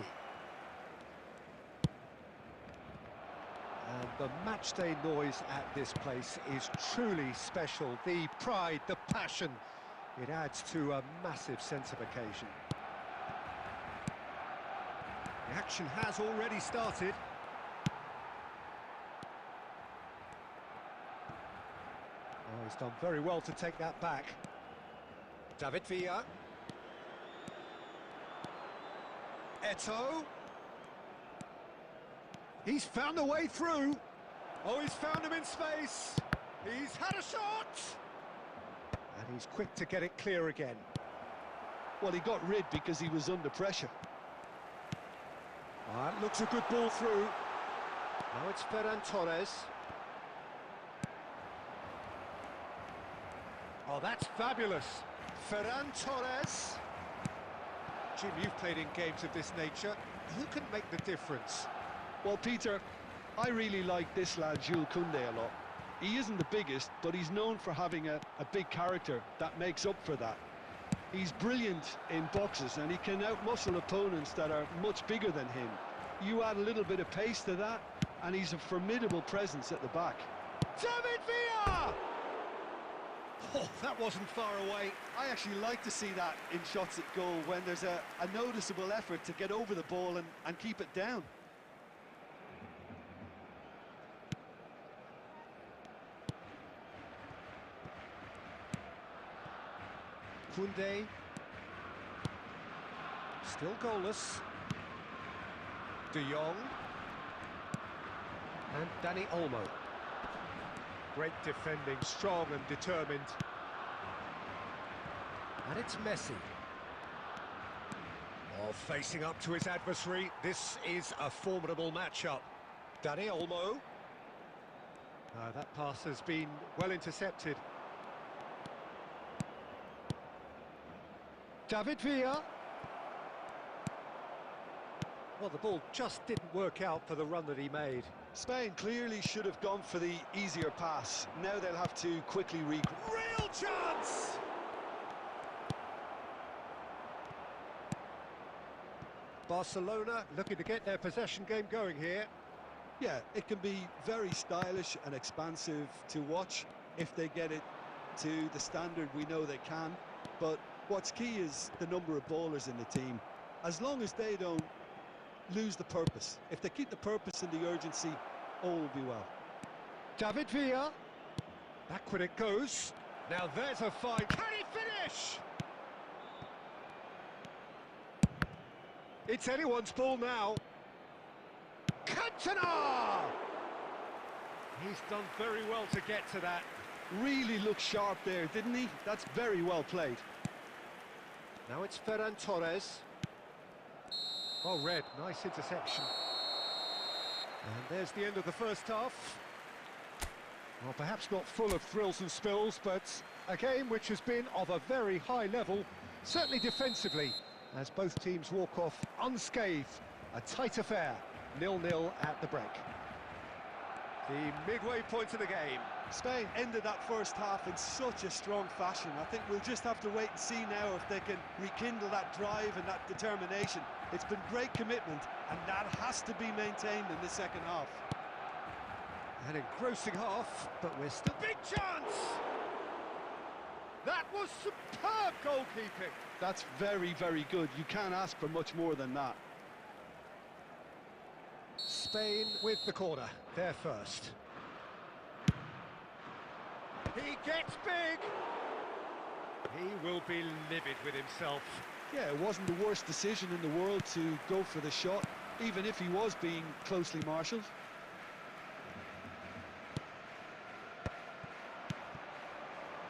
And the matchday noise at this place is truly special. The pride, the passion, it adds to a massive sense of occasion. The action has already started. Oh, he's done very well to take that back. David Villa. Eto'o. He's found a way through. Oh, he's found him in space. He's had a shot. And he's quick to get it clear again. Well, he got rid because he was under pressure. That looks a good ball through. Now it's Ferran Torres. Oh, that's fabulous. Ferran Torres. Jim, you've played in games of this nature. Who can make the difference? Well, Peter, I really like this lad, Jules Koundé, a lot. He isn't the biggest, but he's known for having a big character that makes up for that. He's brilliant in boxes, and he can outmuscle opponents that are much bigger than him. You add a little bit of pace to that, and he's a formidable presence at the back. David Villa! Oh, that wasn't far away. I actually like to see that in shots at goal, when there's a noticeable effort to get over the ball and keep it down. Koundé. Still goalless. De Jong. And Dani Olmo. Great defending, strong and determined. And it's Messi. Oh, facing up to his adversary. This is a formidable matchup. Dani Olmo. That pass has been well intercepted. David Villa. Well, the ball just didn't work out for the run that he made. Spain clearly should have gone for the easier pass. Now they'll have to quickly regroup. Real chance! Barcelona looking to get their possession game going here. Yeah, it can be very stylish and expansive to watch if they get it to the standard we know they can. But what's key is the number of ballers in the team. As long as they don't lose the purpose. If they keep the purpose and the urgency, all will be well. David Villa. Backward it goes. Now there's a fight. Can he finish? It's anyone's ball now. Cantona! He's done very well to get to that. Really looked sharp there, didn't he? That's very well played. Now it's Ferran Torres. Oh, red, nice interception. And there's the end of the first half. Well, perhaps not full of thrills and spills, but a game which has been of a very high level, certainly defensively, as both teams walk off unscathed. A tight affair, 0-0 at the break. The midway point of the game. Spain ended that first half in such a strong fashion. I think we'll just have to wait and see now if they can rekindle that drive and that determination. It's been great commitment, and that has to be maintained in the second half. An engrossing half, but we're still... Big chance! That was superb goalkeeping. That's very, very good. You can't ask for much more than that. Spain with the corner, they're first. He gets big! He will be livid with himself. Yeah, it wasn't the worst decision in the world to go for the shot, even if he was being closely marshalled.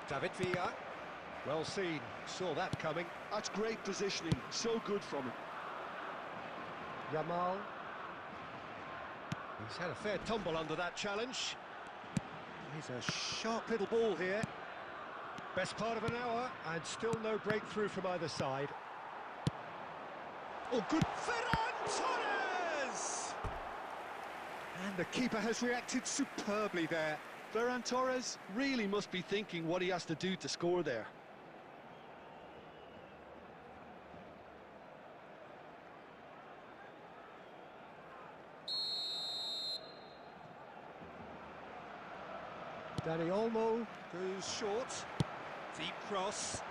David Villa, well seen, saw that coming. That's great positioning, so good from him. Yamal. He's had a fair tumble under that challenge. He's a sharp little ball here. Best part of an hour, and still no breakthrough from either side. Oh, good. Ferran Torres! And the keeper has reacted superbly there. Ferran Torres really must be thinking what he has to do to score there. Dani Olmo goes short. Deep cross.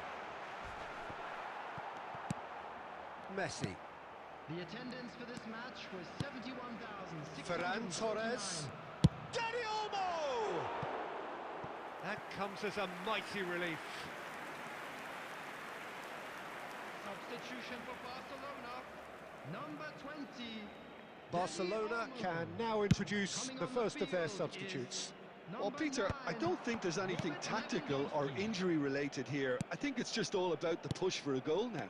Messi. The attendance for this match was 71,649. Ferran Torres. Dani Olmo! That comes as a mighty relief. Substitution for Barcelona. Number 20. Barcelona can now introduce the first of their substitutes. Well, Peter, I don't think there's anything tactical or injury-related here. I think it's just all about the push for a goal now.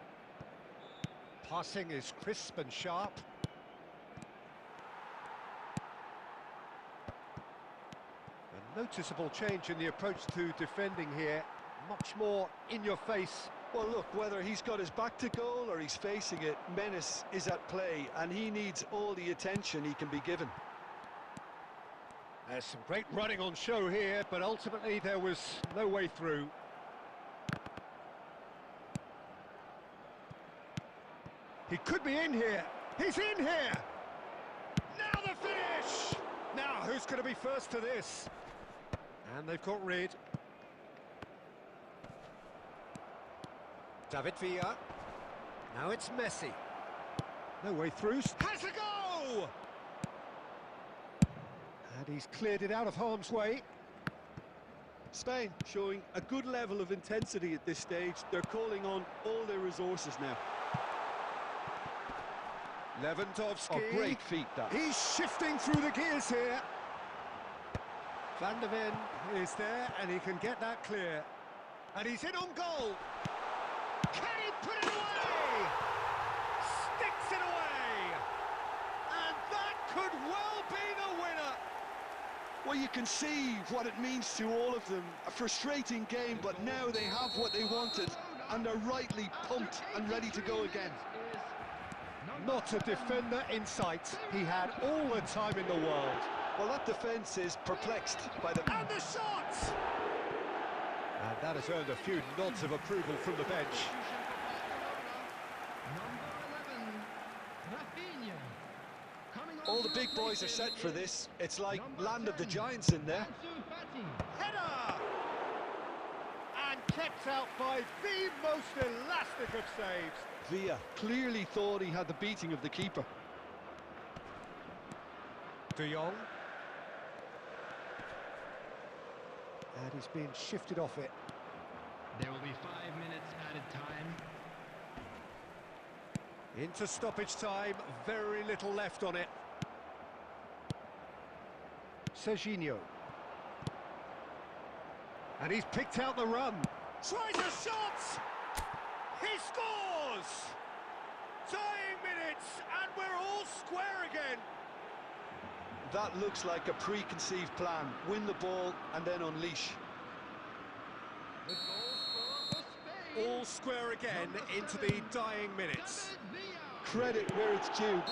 Passing is crisp and sharp. A noticeable change in the approach to defending here. Much more in your face. Well, look, whether he's got his back to goal or he's facing it, menace is at play, and he needs all the attention he can be given. There's some great running on show here, but ultimately there was no way through. He could be in here. He's in here! Now the finish! Now, who's going to be first to this? And they've got rid. David Villa. Now it's Messi. No way through. Has a go! And he's cleared it out of harm's way. Spain showing a good level of intensity at this stage. They're calling on all their resources now. Lewandowski. Oh, great feat, that. He's shifting through the gears here. Van der Ven is there, and he can get that clear. And he's in on goal. Can he put it away? Sticks it away. And that could well be the winner. Well, you can see what it means to all of them. A frustrating game, but now they have what they wanted, and they're rightly pumped and ready to go again. Not a defender in sight. He had all the time in the world. Well, that defence is perplexed by the... And the shot! And that has earned a few nods of approval from the bench. All the big boys are set for this. It's like land of the giants in there. Header! And kept out by the most elastic of saves. Villa clearly thought he had the beating of the keeper. De Jong. And he's being shifted off it. There will be 5 minutes added time. Into stoppage time, very little left on it. Serginho. And he's picked out the run. Tries a shot! He scores! Dying minutes, and we're all square again. That looks like a preconceived plan. Win the ball and then unleash. The goal scorer for Spain. All square again into the dying minutes. David Villa. Credit where it's due.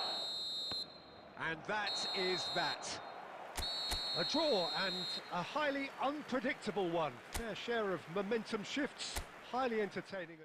And that is that. A draw and a highly unpredictable one. Fair share of momentum shifts, highly entertaining.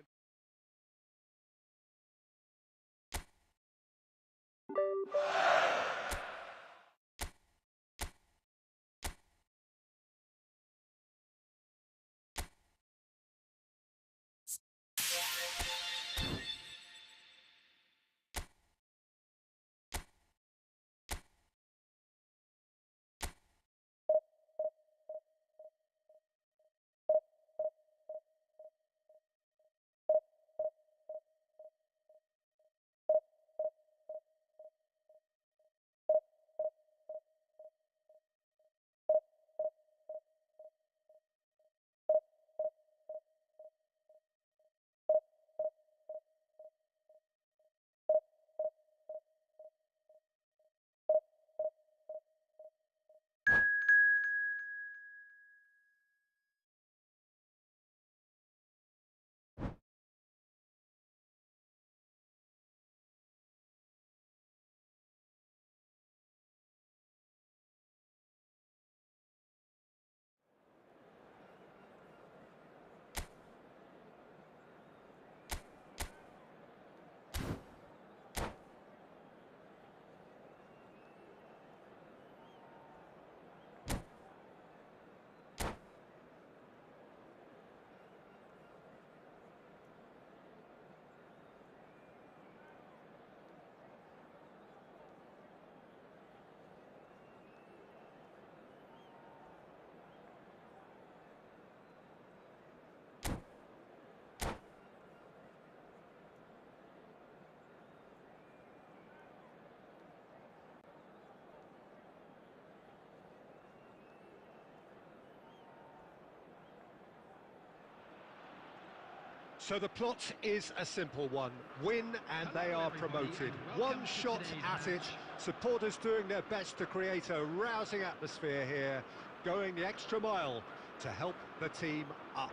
So the plot is a simple one. Win and they are promoted. One shot at it. Supporters doing their best to create a rousing atmosphere here, going the extra mile to help the team up.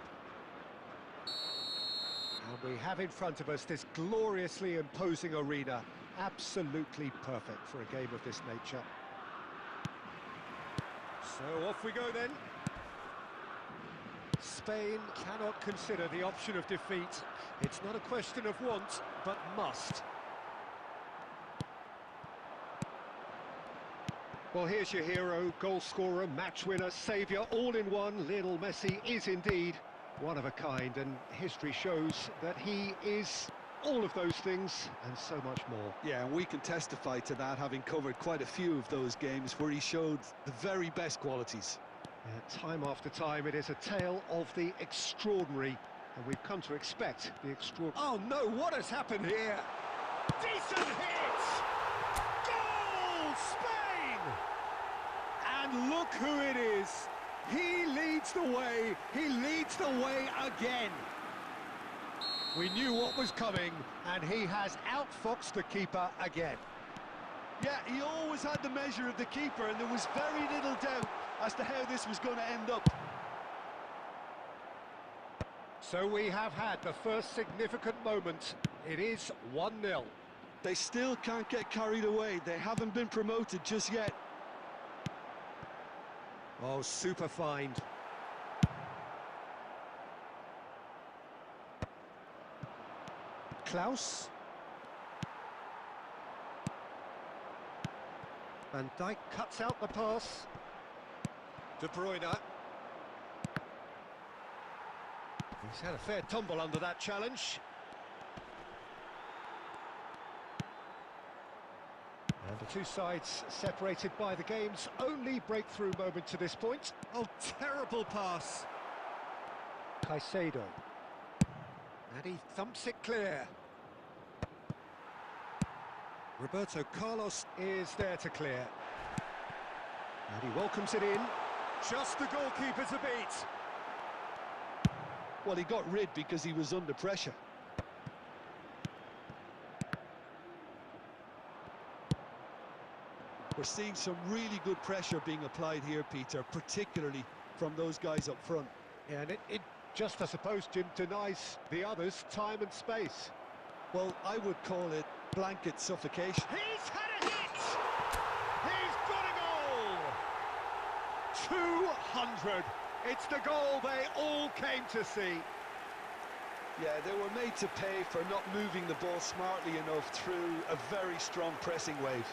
And we have in front of us this gloriously imposing arena. Absolutely perfect for a game of this nature. So off we go then. Spain cannot consider the option of defeat. It's not a question of want, but must. Well, here's your hero, goal scorer, match winner, saviour, all in one. Lionel Messi is indeed one of a kind, and history shows that he is all of those things and so much more. Yeah, and we can testify to that, having covered quite a few of those games where he showed the very best qualities. Time after time, it is a tale of the extraordinary, and we've come to expect the extraordinary. Oh no, what has happened here? Decent hit! Goal, Spain! And look who it is. He leads the way. He leads the way again. We knew what was coming, and he has outfoxed the keeper again. Yeah, he always had the measure of the keeper, and there was very little doubt as to how this was going to end up. So we have had the first significant moment. It is 1-0. They still can't get carried away. They haven't been promoted just yet. Oh, super find. Klaus. Van Dijk cuts out the pass. De Bruyne. He's had a fair tumble under that challenge. And the two sides separated by the game's only breakthrough moment to this point. Oh, terrible pass. Caicedo. And he thumps it clear. Roberto Carlos is there to clear. And he welcomes it in. Just the goalkeeper to beat. Well, he got rid because he was under pressure. We're seeing some really good pressure being applied here, Peter, particularly from those guys up front. Yeah, and it just, I suppose, Jim, denies the others time and space. Well, I would call it blanket suffocation. He's had a hit! He's got a goal! 200! It's the goal they all came to see. Yeah, they were made to pay for not moving the ball smartly enough through a very strong pressing wave.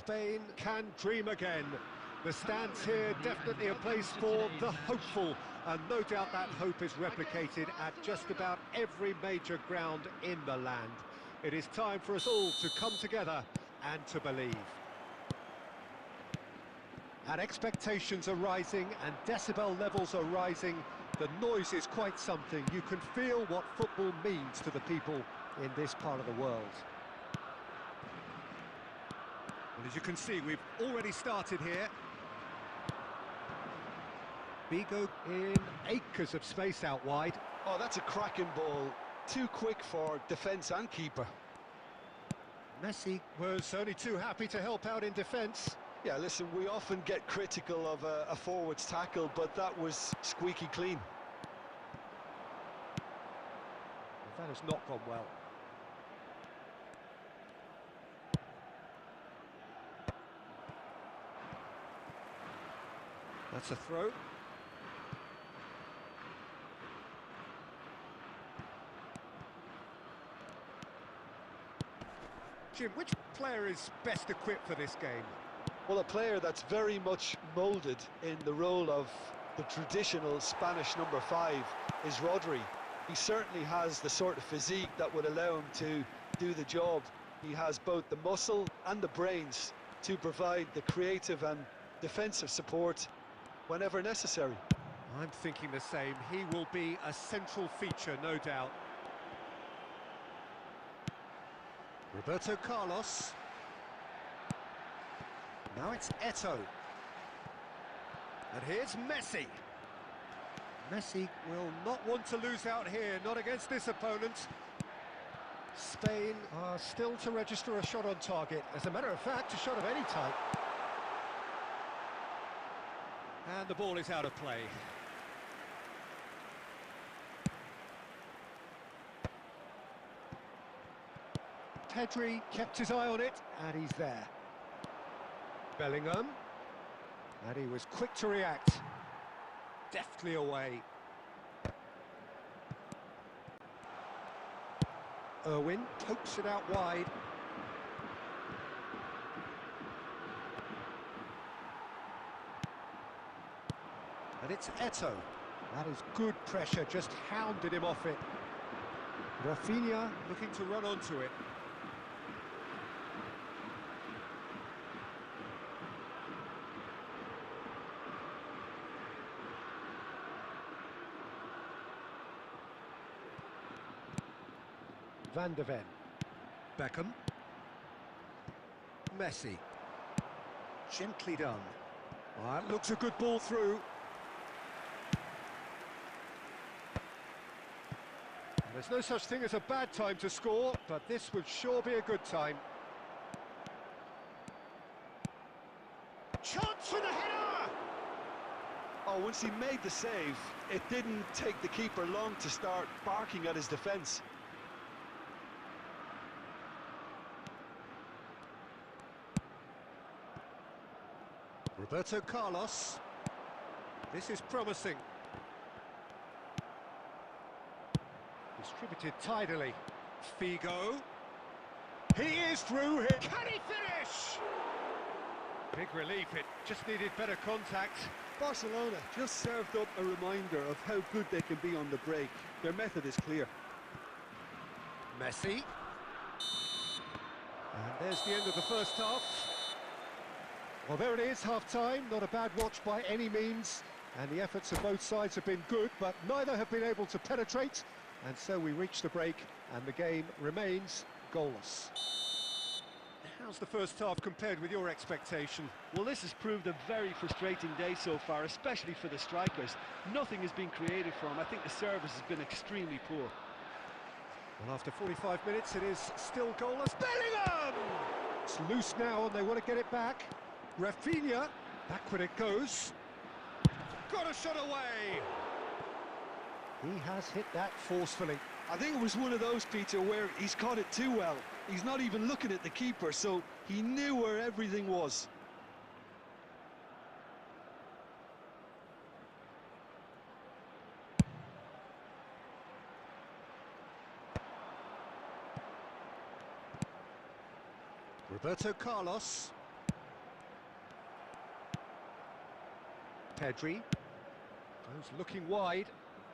Spain can dream again. The stands here definitely a place for the hopeful, and no doubt that hope is replicated at just about every major ground in the land. It is time for us all to come together and to believe. And expectations are rising and decibel levels are rising. The noise is quite something. You can feel what football means to the people in this part of the world. Well, as you can see, we've already started here. Vigo in acres of space out wide. Oh, that's a cracking ball. Too quick for defence and keeper. Messi was only too happy to help out in defence. Yeah, listen, we often get critical of a forward's tackle, but that was squeaky clean. That has not gone well. That's a throw. Jim, which player is best equipped for this game? Well, a player that's very much moulded in the role of the traditional Spanish number 5 is Rodri. He certainly has the sort of physique that would allow him to do the job. He has both the muscle and the brains to provide the creative and defensive support whenever necessary. I'm thinking the same. He will be a central feature, no doubt. Roberto Carlos. Now it's Eto'o. And here's Messi. Messi will not want to lose out here, not against this opponent. Spain are still to register a shot on target. As a matter of fact, a shot of any type. And the ball is out of play. Pedri kept his eye on it, and he's there. Bellingham. And he was quick to react. Deftly away. Irwin pokes it out wide. And it's Eto'o. That is good pressure, just hounded him off it. Rafinha looking to run onto it. Van de Ven. Beckham. Messi. Gently done. That looks a good ball through. There's no such thing as a bad time to score, but this would sure be a good time. Chance for the header! Oh, once he made the save, it didn't take the keeper long to start barking at his defence. Roberto Carlos. This is promising. Distributed tidily. Figo. He is through here. Can he finish? Big relief, it just needed better contact. Barcelona just served up a reminder of how good they can be on the break. Their method is clear. Messi. And there's the end of the first half. Well, there it is, half-time. Not a bad watch by any means. And the efforts of both sides have been good, but neither have been able to penetrate. And so we reach the break, and the game remains goalless. How's the first half compared with your expectation? Well, this has proved a very frustrating day so far, especially for the strikers. Nothing has been created for them. I think the service has been extremely poor. Well, after 45 minutes, it is still goalless. Bellingham! It's loose now, and they want to get it back. Rafinha, backward it goes. Got a shot away! He has hit that forcefully. I think it was one of those, Peter, where he's caught it too well. He's not even looking at the keeper, so he knew where everything was. Roberto Carlos. Pedri. Goes looking wide.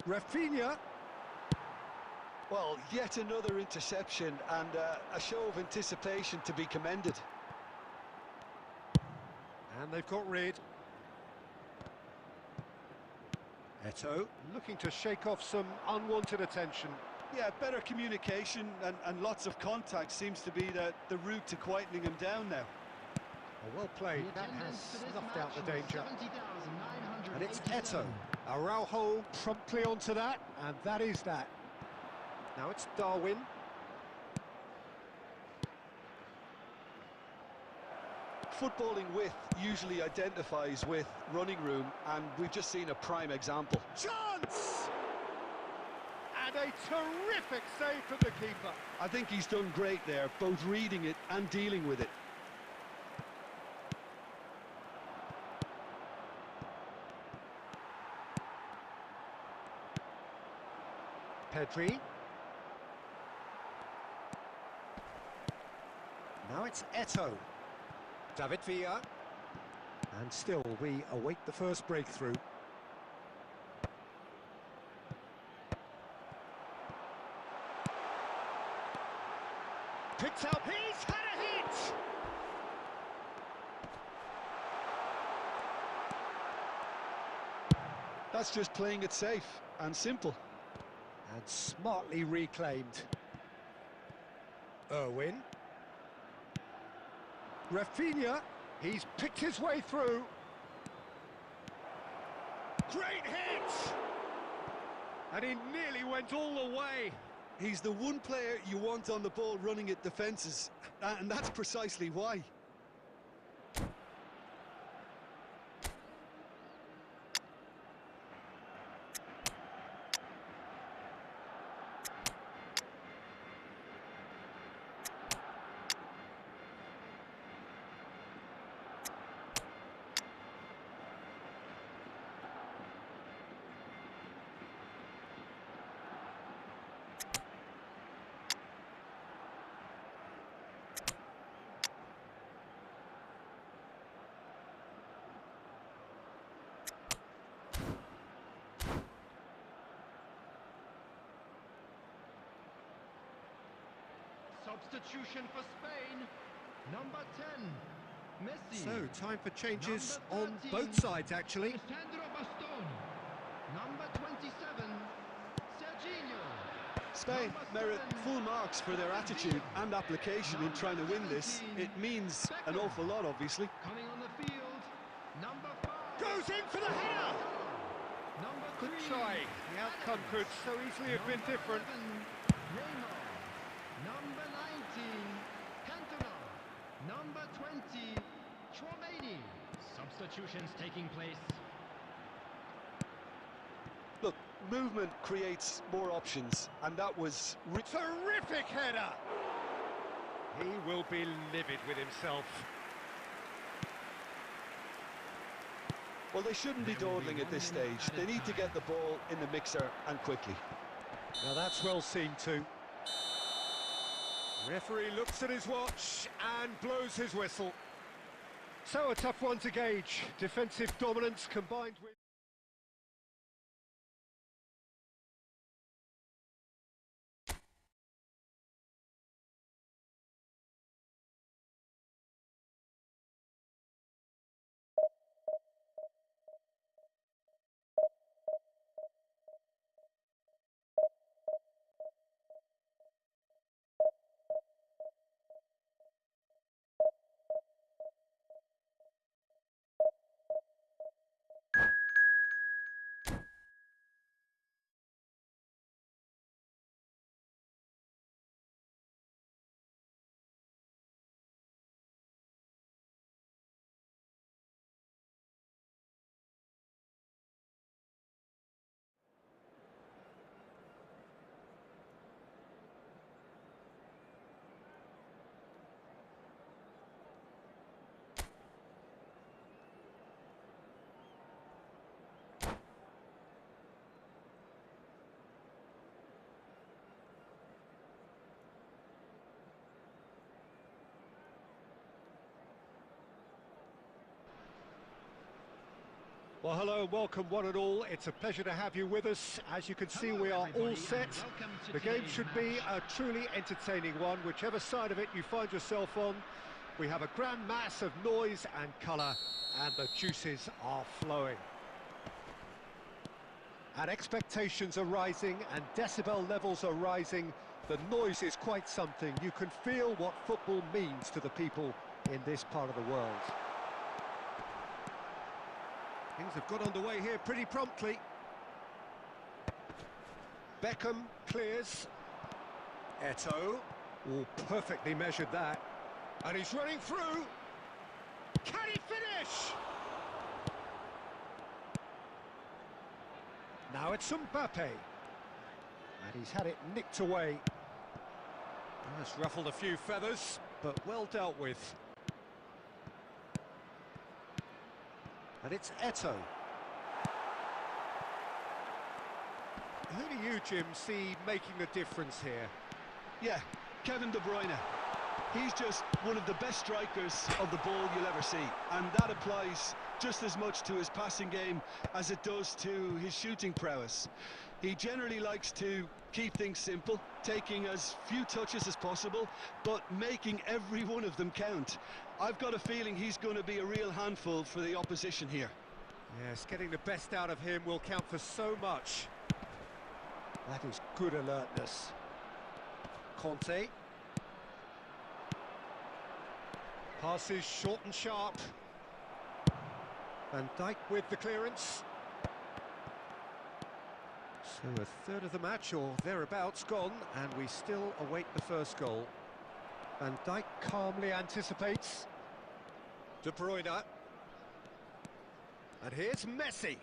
Rafinha. Well, yet another interception and a show of anticipation to be commended. And they've got rid. Eto'o looking to shake off some unwanted attention. Yeah, better communication and lots of contact seems to be the route to quietening him down now. Well played, The that attendance has for this snuffed out the match was danger. 70,987. And it's Eto'o. Araujo promptly onto that, and that is that. Now it's Darwin. Footballing width usually identifies with running room, and we've just seen a prime example. Chance! And a terrific save from the keeper. I think he's done great there, both reading it and dealing with it. Pedri. Now it's Eto'o. David Villa. And still we await the first breakthrough. Picked up, he's had a hit! That's just playing it safe and simple. And smartly reclaimed. Irwin. Rafinha, he's picked his way through. Great hit! And he nearly went all the way. He's the one player you want on the ball running at defences, and that's precisely why. Substitution for Spain. Number 10, Messi. So, time for changes Number on 13, both sides, actually. Alessandro Bastoni. Number 27, Serginho. Spain merit full marks for their attitude and application in trying to win this. It means an awful lot, obviously. Coming on the field, number 5. Goes in for the header! Number 3. Good try. The outcome could so easily have been different. Neymar. Number 19, Cantona. Number 20, Chouameni. Substitutions taking place. Look, movement creates more options, and that was... Terrific header! He will be livid with himself. Well, they shouldn't be dawdling at this stage. They need to get the ball in the mixer, and quickly. Now that's well seen too. Referee looks at his watch and blows his whistle. So a tough one to gauge. Defensive dominance combined with... Well, hello and welcome one and all. It's a pleasure to have you with us. As you can see, we are all set. The game should be a truly entertaining one, whichever side of it you find yourself on. We have a grand mass of noise and colour, and the juices are flowing. And expectations are rising, and decibel levels are rising. The noise is quite something. You can feel what football means to the people in this part of the world. Things have got underway here pretty promptly. Beckham clears. Eto'o. Oh, perfectly measured that. And he's running through. Can he finish? Now it's Mbappe. And he's had it nicked away. That's ruffled a few feathers, but well dealt with. And it's Eto'o. Who do you, Jim, see making a difference here? Yeah, Kevin De Bruyne. He's just one of the best strikers of the ball you'll ever see, and that applies just as much to his passing game as it does to his shooting prowess. He generally likes to keep things simple, taking as few touches as possible, but making every one of them count. I've got a feeling he's going to be a real handful for the opposition here. Yes, getting the best out of him will count for so much. That is good alertness. Conte. Passes short and sharp. Van Dijk with the clearance. So a third of the match, or thereabouts, gone, and we still await the first goal. Van Dijk calmly anticipates. De Bruyne. And here's Messi.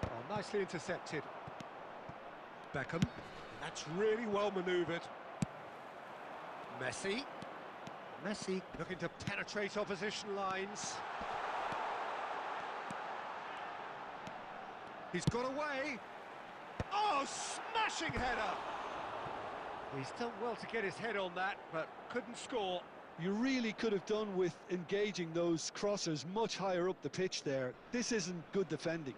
Oh, nicely intercepted. Beckham. That's really well manoeuvred. Messi. Messi looking to penetrate opposition lines. He's got away. Oh, smashing header! He's done well to get his head on that, but couldn't score. You really could have done with engaging those crossers much higher up the pitch there. This isn't good defending.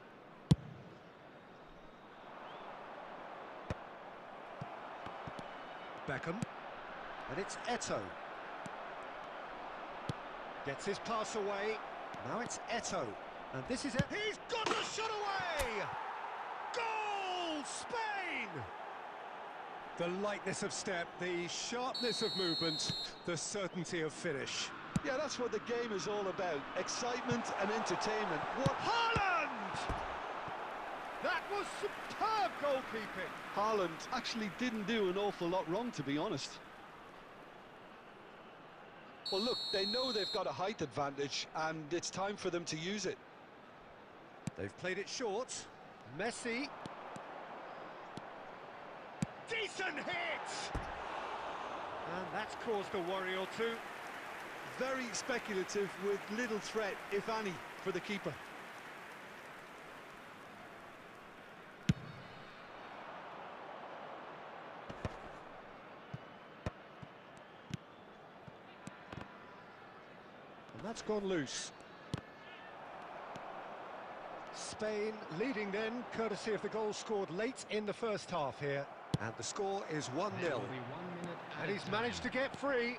Beckham. And it's Eto'o. Gets his pass away. Now it's Eto'o. And this is it. He's got the shot away! Goal! Spain! The lightness of step, the sharpness of movement, the certainty of finish. Yeah, that's what the game is all about. Excitement and entertainment. What? Haaland! That was superb goalkeeping. Haaland actually didn't do an awful lot wrong, to be honest. Well, look, they know they've got a height advantage, and it's time for them to use it. They've played it short. Messi. Decent hit! And that's caused a worry or two. Very speculative, with little threat, if any, for the keeper. And that's gone loose. Spain leading then, courtesy of the goal scored late in the first half here. And the score is 1-0. And he's managed to get free.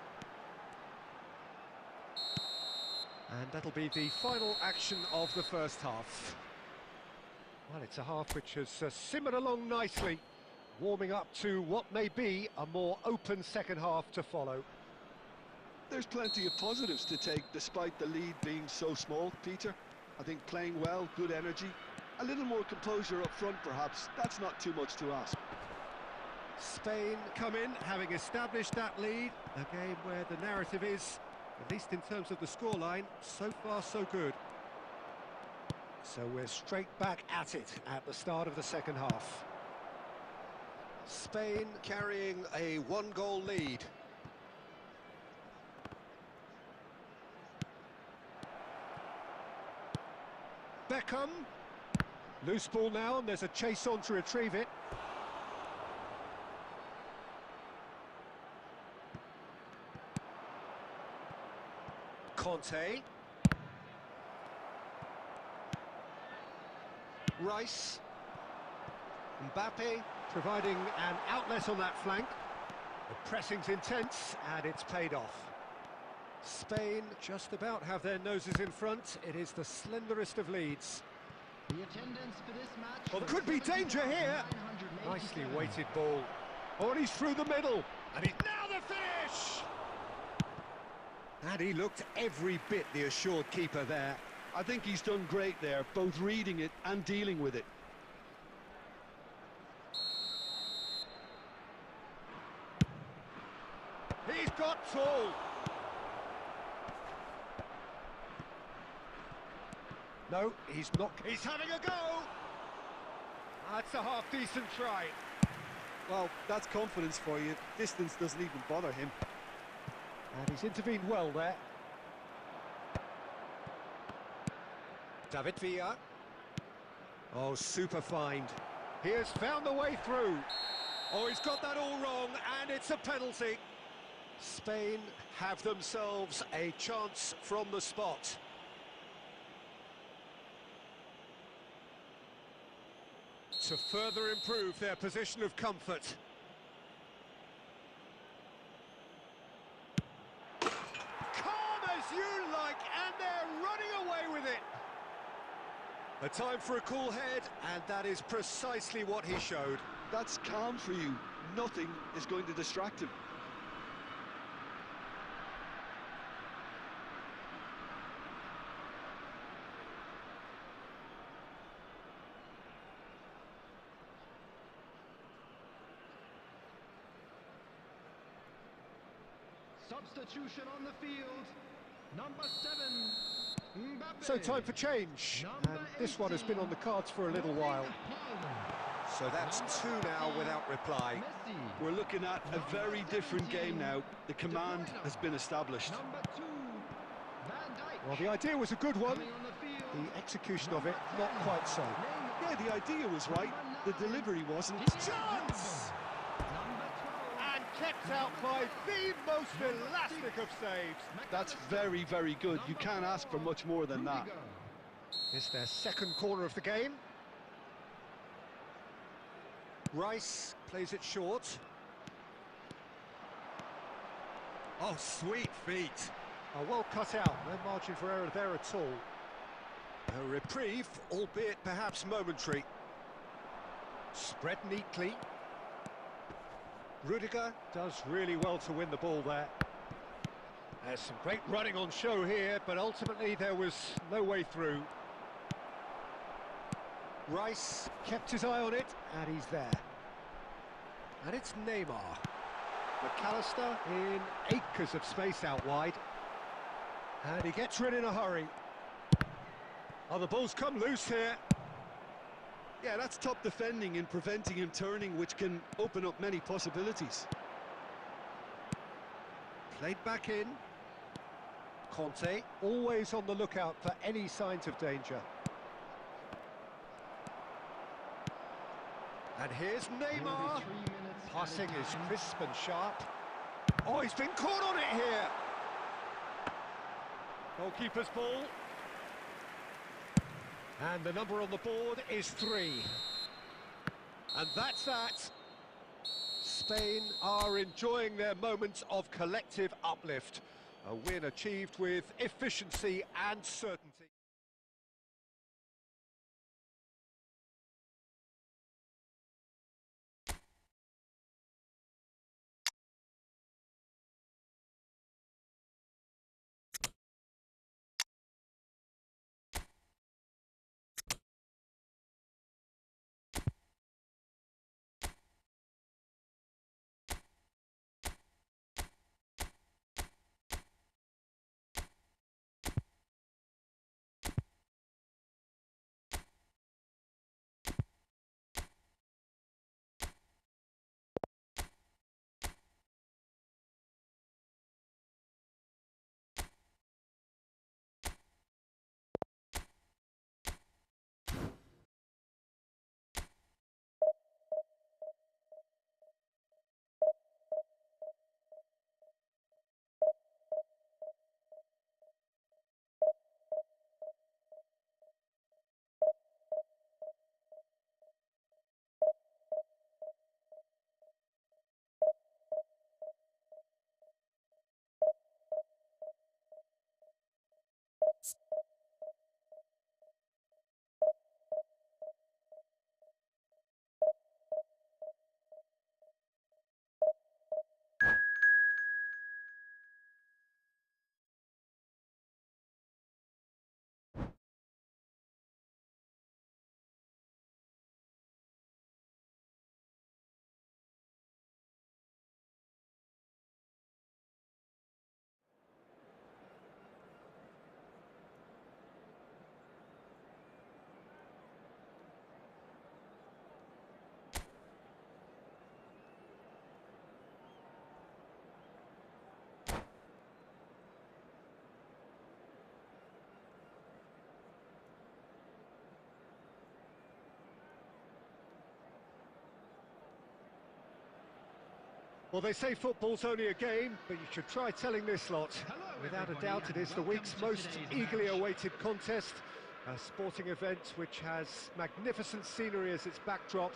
And that'll be the final action of the first half. Well, it's a half which has simmered along nicely, warming up to what may be a more open second half to follow. There's plenty of positives to take, despite the lead being so small, Peter. I think playing well, good energy, a little more composure up front perhaps. That's not too much to ask. Spain come in, having established that lead. A game where the narrative is, at least in terms of the scoreline, so far so good. So we're straight back at it at the start of the second half. Spain carrying a one-goal lead. Beckham. Loose ball now, and there's a chase on to retrieve it. Conte. Rice. Mbappe providing an outlet on that flank. The pressing's intense and it's paid off. Spain just about have their noses in front. It is the slenderest of leads. The attendance for this match. Well, there could be danger here. Nicely weighted ball. Oh, and he's through the middle. And he's now the finish! And he looked every bit the assured keeper there. I think he's done great there, both reading it and dealing with it. He's got full. No, he's not. He's having a go. That's a half-decent try. Well, that's confidence for you. Distance doesn't even bother him. And he's intervened well there. David Villa. Oh, super find. He has found the way through. Oh, he's got that all wrong, and it's a penalty. Spain have themselves a chance from the spot. To further improve their position of comfort. Calm as you like, and they're running away with it. A time for a cool head, and that is precisely what he showed. That's calm for you. Nothing is going to distract him. Substitution on the field. Number 7, Mbappe. So time for change, and this one has been on the cards for a little while. So that's 2 now without reply. Messi. We're looking at a very different game now. The command has been established. Number 2, Van Dijk. Well, the idea was a good one. Coming on the field. The execution of it, not quite so. Yeah, the idea was right. The delivery wasn't. Chance! And kept out by the most elastic of saves. That's very, very good. You can't ask for much more than that. It's their second corner of the game. Rice plays it short. Oh, sweet feet. Oh, well cut out. No margin for error there at all. A reprieve, albeit perhaps momentary. Spread neatly. Rudiger does really well to win the ball there. There's some great running on show here, but ultimately there was no way through. Rice kept his eye on it, and he's there. And it's Neymar. McAllister in acres of space out wide. And he gets rid in a hurry. Oh, the ball's come loose here. Yeah, that's top defending and preventing him turning, which can open up many possibilities. Played back in. Conte, always on the lookout for any signs of danger. And here's Neymar. 3 minutes Passing added is time. crisp and sharp. Oh, he's been caught on it here. Goalkeeper's ball. And the number on the board is 3. And that's that. Spain are enjoying their moments of collective uplift. A win achieved with efficiency and certainty. Well, they say football's only a game, but you should try telling this lot. Hello, Without a everybody, doubt, it and is the welcome week's to most today's eagerly match. awaited contest. A sporting event which has magnificent scenery as its backdrop.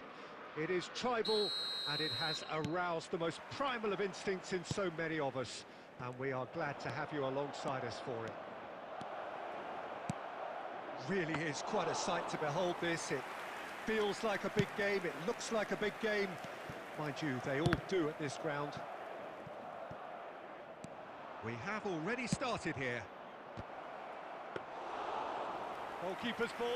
It is tribal, and it has aroused the most primal of instincts in so many of us. And we are glad to have you alongside us for it. Really is quite a sight to behold this. It feels like a big game, it looks like a big game. Mind you, they all do at this ground. We have already started here. Goalkeeper's ball.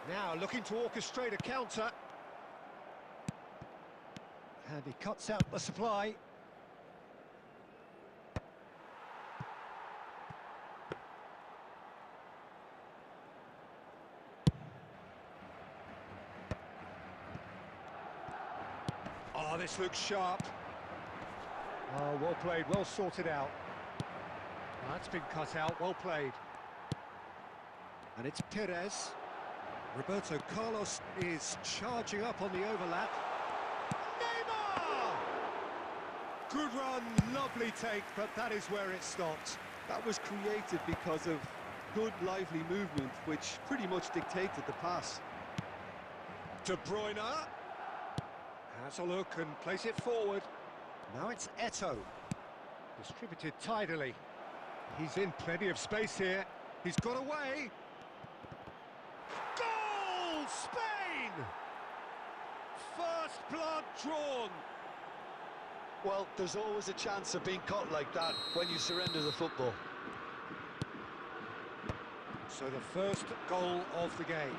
Now looking to orchestrate a counter. And he cuts out the supply. Oh, this looks sharp. Oh, well played, well sorted out. That's been cut out, well played. And it's Perez. Roberto Carlos is charging up on the overlap. Neymar! Good run, lovely take, but that is where it stopped. That was created because of good, lively movement, which pretty much dictated the pass. De Bruyne has a look and plays it forward. Now it's Eto'o. Distributed tidily. He's in plenty of space here. He's got away. Goal! Spain! First blood drawn. Well, there's always a chance of being caught like that when you surrender the football. So the first goal of the game.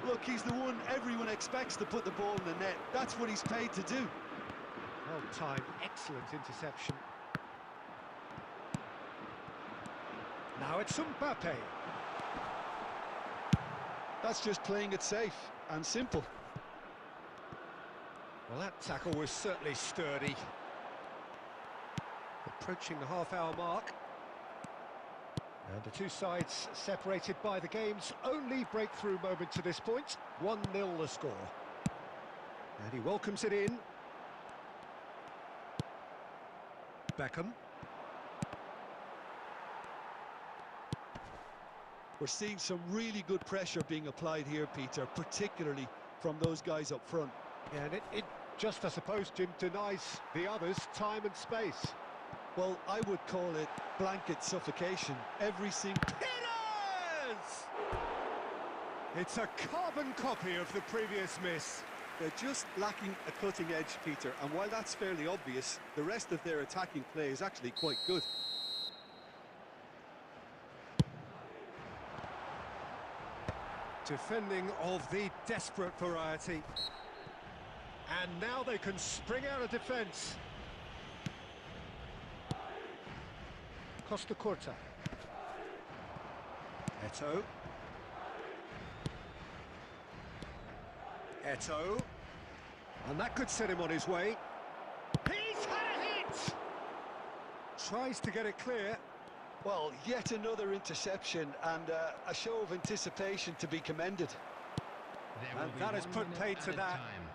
Look, he's the one everyone expects to put the ball in the net. That's what he's paid to do. Well timed, excellent interception. Now it's Mbappe. That's just playing it safe and simple. Well, that tackle was certainly sturdy. Approaching the half-hour mark. And the two sides separated by the game's only breakthrough moment to this point. 1-0 the score. And he welcomes it in. Beckham. We're seeing some really good pressure being applied here, Peter, particularly from those guys up front. Yeah, and it just, I suppose, Jim, denies the others time and space. Well, I would call it blanket suffocation. Every single... Pillars! It's a carbon copy of the previous miss. They're just lacking a cutting edge, Peter, and while that's fairly obvious, the rest of their attacking play is actually quite good. Defending of the desperate variety. And now they can spring out of defence. Costa Curta. Eto'o. Eto'o. And that could set him on his way. He's had a hit! Tries to get it clear. Well, yet another interception and a show of anticipation to be commended. There And will be that has 1 put minute paid at to a that. time.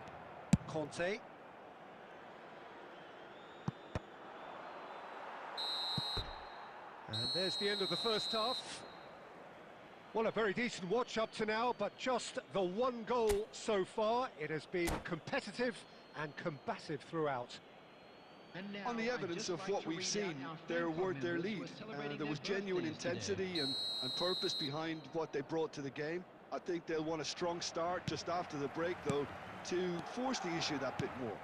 Conte. And there's the end of the first half. Well, a very decent watch up to now, but just the one goal so far. It has been competitive and combative throughout. And now On the I'd evidence just of like what to we've read seen, out our they're fan club worth their members who lead. are celebrating There was their genuine birthdays today. intensity and purpose behind what they brought to the game. I think they'll want a strong start just after the break, though, to force the issue that bit more.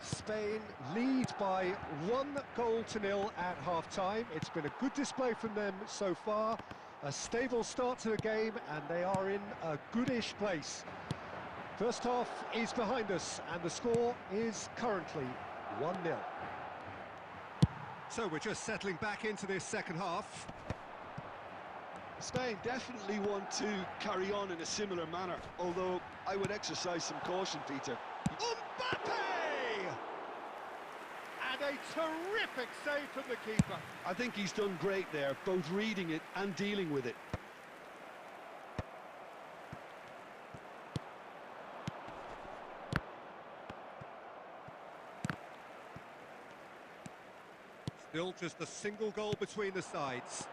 Spain lead by 1-0 at half-time. It's been a good display from them so far. A stable start to the game, and they are in a goodish place. First half is behind us, and the score is currently 1-0. So we're just settling back into this second half. Spain definitely want to carry on in a similar manner, although I would exercise some caution, Peter. Mbappe! And a terrific save from the keeper. I think he's done great there, both reading it and dealing with it. just a single goal between the sides.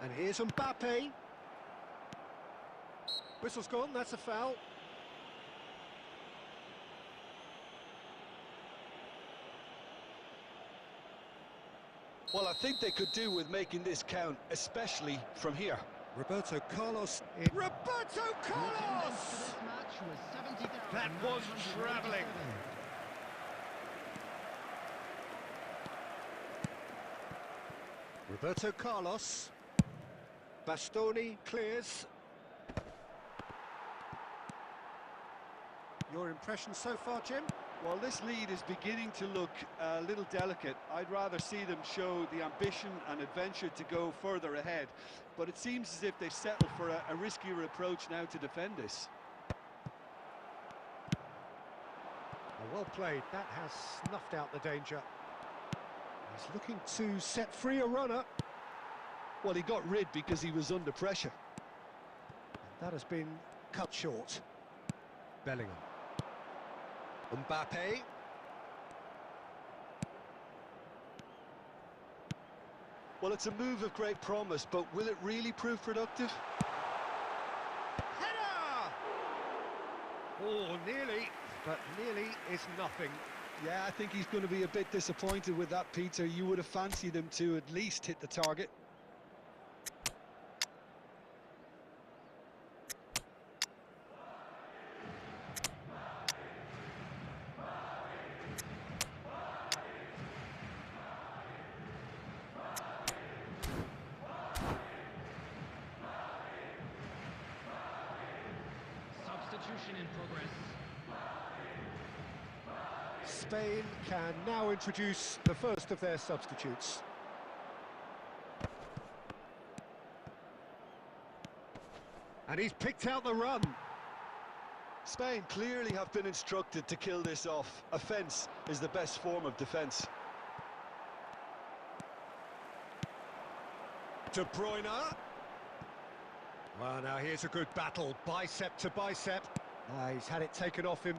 And here's Mbappe. Whistle's gone, that's a foul. Well, I think they could do with making this count, especially from here. Roberto Carlos. Roberto Carlos! This match was 70,000. That was travelling. Roberto Carlos. Bastoni clears. Your impression so far, Jim? Well, this lead is beginning to look a little delicate. I'd rather see them show the ambition and adventure to go further ahead. But it seems as if they've settled for a riskier approach now to defend this. Well played, that has snuffed out the danger. He's looking to set free a runner. Well, he got rid because he was under pressure. And that has been cut short. Bellingham. Mbappe. Well, it's a move of great promise, but will it really prove productive? Header! Oh, nearly, but nearly is nothing. Yeah, I think he's going to be a bit disappointed with that, Peter. You would have fancied him to at least hit the target. Substitution in progress. Spain can now introduce the first of their substitutes. And he's picked out the run. Spain clearly have been instructed to kill this off. Offence is the best form of defence. De Bruyne. Well, now here's a good battle, bicep to bicep. He's had it taken off him.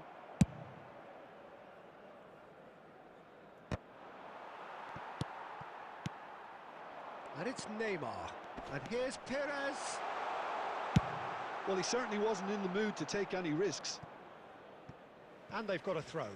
And it's Neymar. And here's Perez. Well, he certainly wasn't in the mood to take any risks. And they've got a throw.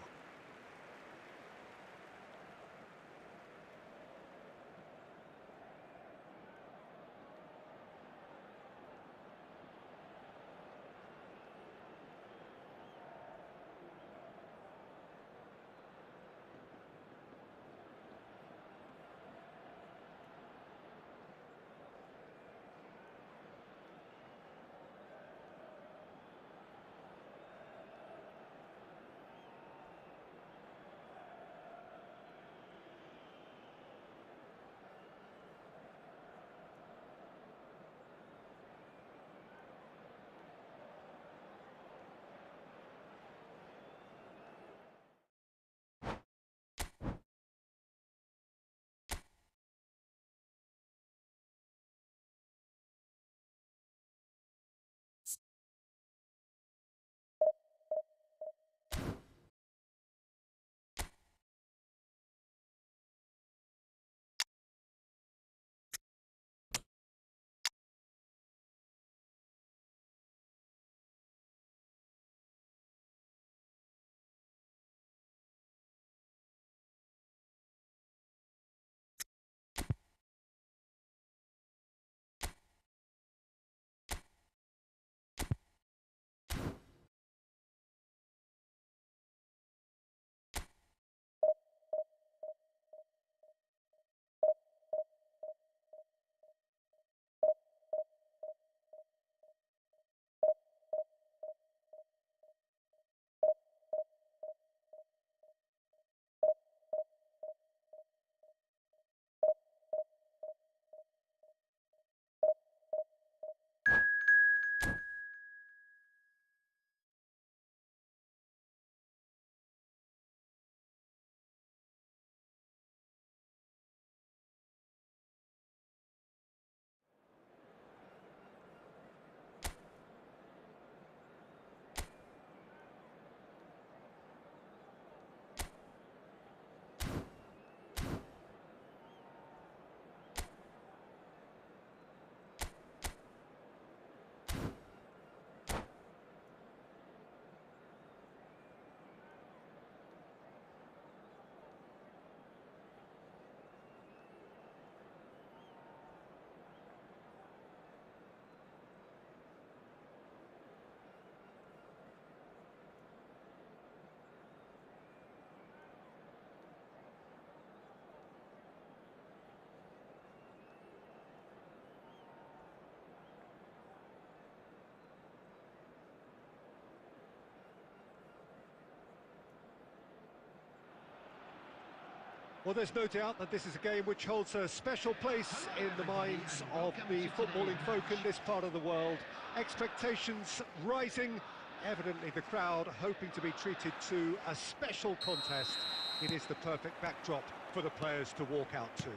Well, there's no doubt that this is a game which holds a special place in the minds of the footballing folk in this part of the world. Expectations rising, evidently the crowd hoping to be treated to a special contest. It is the perfect backdrop for the players to walk out to.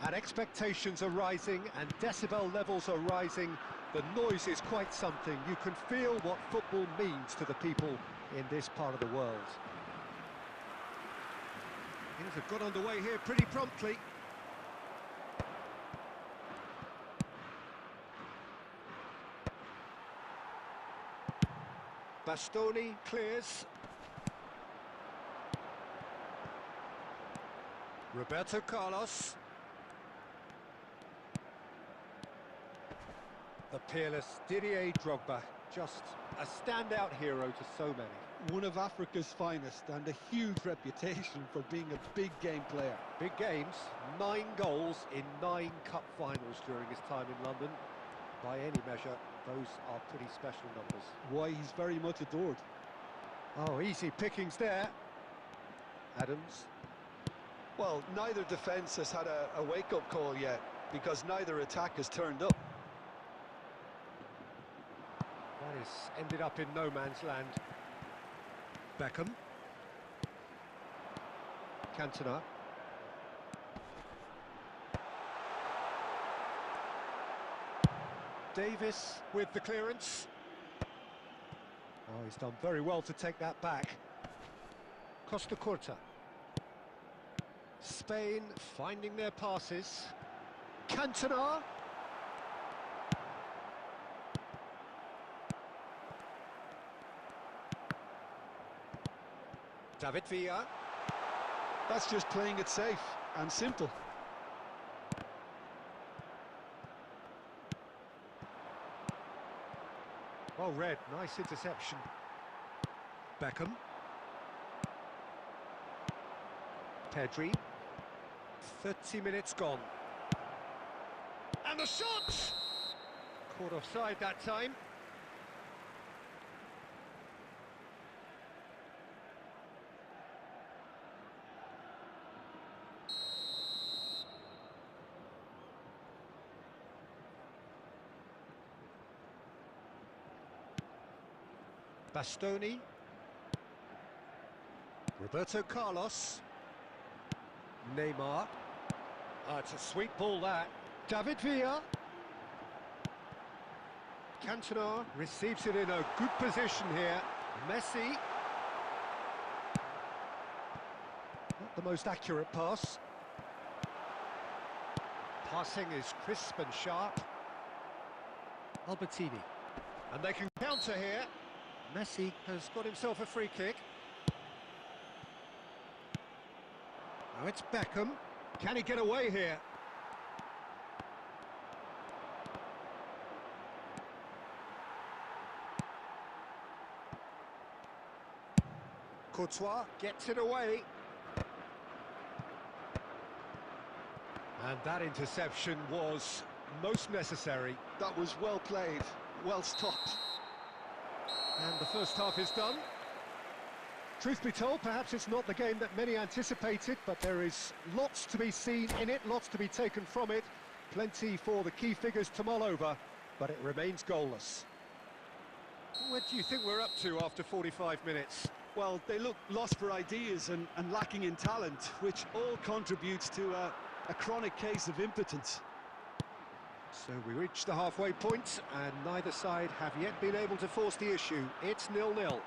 And expectations are rising and decibel levels are rising. The noise is quite something. You can feel what football means to the people in this part of the world. Things have got underway here pretty promptly. Bastoni clears. Roberto Carlos. The peerless Didier Drogba, just a standout hero to so many. One of Africa's finest and a huge reputation for being a big game player. Big games, 9 goals in 9 cup finals during his time in London. By any measure, those are pretty special numbers. Why, he's very much adored. Oh, easy pickings there. Adams. Well, neither defence has had a wake-up call yet, because neither attack has turned up. That is ended up in no man's land. Beckham. Cantona. Davis with the clearance. Oh, he's done very well to take that back. Costa Curta. Spain finding their passes. Cantona. David Villa. That's just playing it safe and simple. Well read, nice interception. Beckham. Pedri. 30 minutes gone. And the shot! Caught offside that time. Bastoni. Roberto Carlos. Neymar. It's a sweet ball that. David Villa. Cantona receives it in a good position here. Messi. Not the most accurate pass. Passing is crisp and sharp. Albertini. And they can counter here. Messi has got himself a free kick. Now it's Beckham. Can he get away here? Courtois gets it away. And that interception was most necessary. That was well played, well stopped. And the first half is done. Truth be told, perhaps it's not the game that many anticipated, but there is lots to be seen in it, lots to be taken from it. Plenty for the key figures to mull over, but it remains goalless. What do you think we're up to after 45 minutes? Well, they look lost for ideas and lacking in talent, which all contributes to a chronic case of impotence. So we reach the halfway point, and neither side have yet been able to force the issue. It's 0-0. And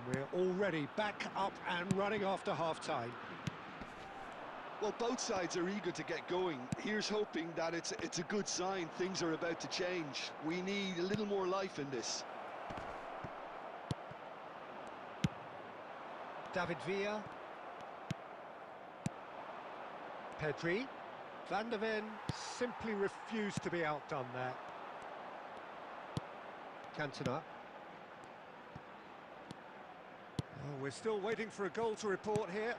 we're already back up and running after half-time. Well, both sides are eager to get going. Here's hoping that it's a good sign. Things are about to change. We need a little more life in this. David Villa. Pedri. Van der Ven simply refused to be outdone there. Cantona. Oh, we're still waiting for a goal to report here.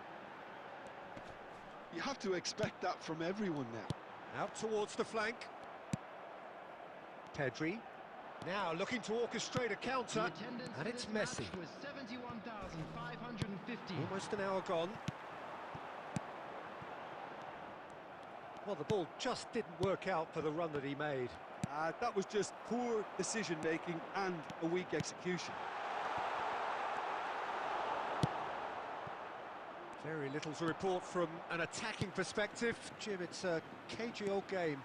You have to expect that from everyone now. Out towards the flank. Pedri. Now looking to orchestrate a counter. And it's Messi. Was 71,550 15. Almost an hour gone. Well, the ball just didn't work out for the run that he made. That was just poor decision-making and a weak execution. Very little to report from an attacking perspective. Jim, it's a cagey old game.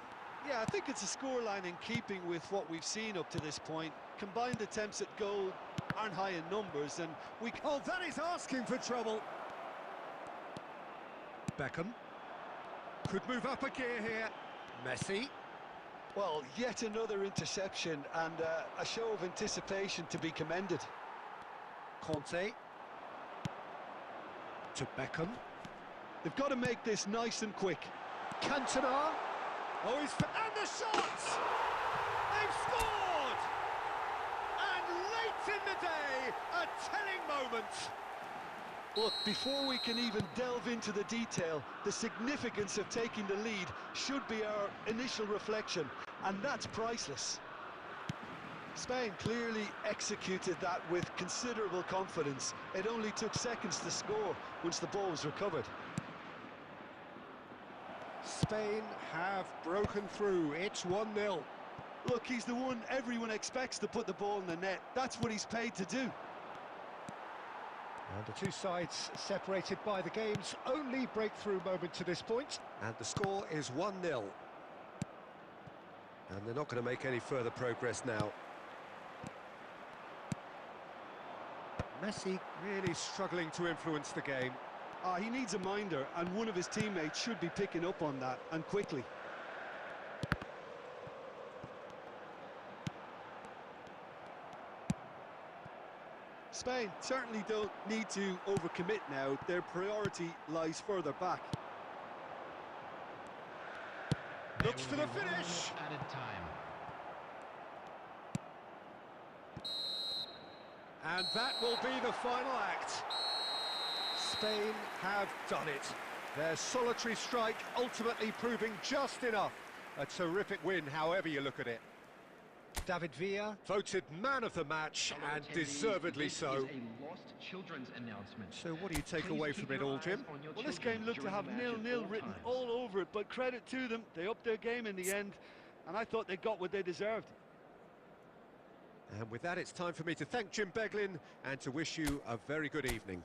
Yeah, I think it's a scoreline in keeping with what we've seen up to this point. Combined attempts at goal aren't high in numbers, and we... Oh, that is asking for trouble. Beckham. Could move up a gear here. Messi. Well, yet another interception and a show of anticipation to be commended. Conte. To Beckham. They've got to make this nice and quick. Cantona. Oh, he's... And the shot! They've scored! And late in the day, a telling moment. Look, before we can even delve into the detail, the significance of taking the lead should be our initial reflection, and that's priceless. Spain clearly executed that with considerable confidence. It only took seconds to score once the ball was recovered. Spain have broken through. It's 1-0. Look, he's the one everyone expects to put the ball in the net. That's what he's paid to do. And the two sides separated by the game's only breakthrough moment to this point. And the score is 1-0. And they're not going to make any further progress now. Messi really struggling to influence the game. He needs a minder, and one of his teammates should be picking up on that, and quickly. Spain certainly don't need to overcommit now. Their priority lies further back. Looks for the finish. Added time. And that will be the final act. Spain have done it. Their solitary strike ultimately proving just enough. A terrific win, however you look at it. David Villa voted man of the match, Hello, and attendees. deservedly This so. is a lost children's announcement. So what do you take Please away keep from it your all, eyes Jim? on your Well, this children game looked to during have the match at 0-0 all written times. all over it, but credit to them. They upped their game in the end, and I thought they got what they deserved. And with that, it's time for me to thank Jim Beglin and to wish you a very good evening.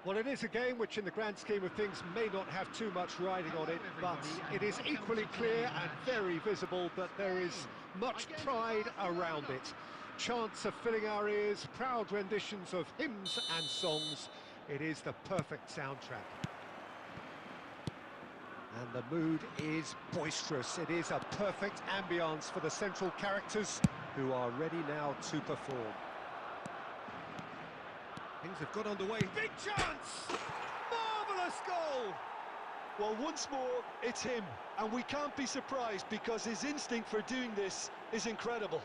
Well, it is a game which in the grand scheme of things may not have too much riding on it, but it is equally clear and very visible that there is much pride around it. Chants are filling our ears, proud renditions of hymns and songs, It is the perfect soundtrack. And the mood is boisterous. It is a perfect ambience for the central characters who are ready now to perform. Things have got underway. Big chance! Marvellous goal! Well, once more, it's him. And we can't be surprised because his instinct for doing this is incredible.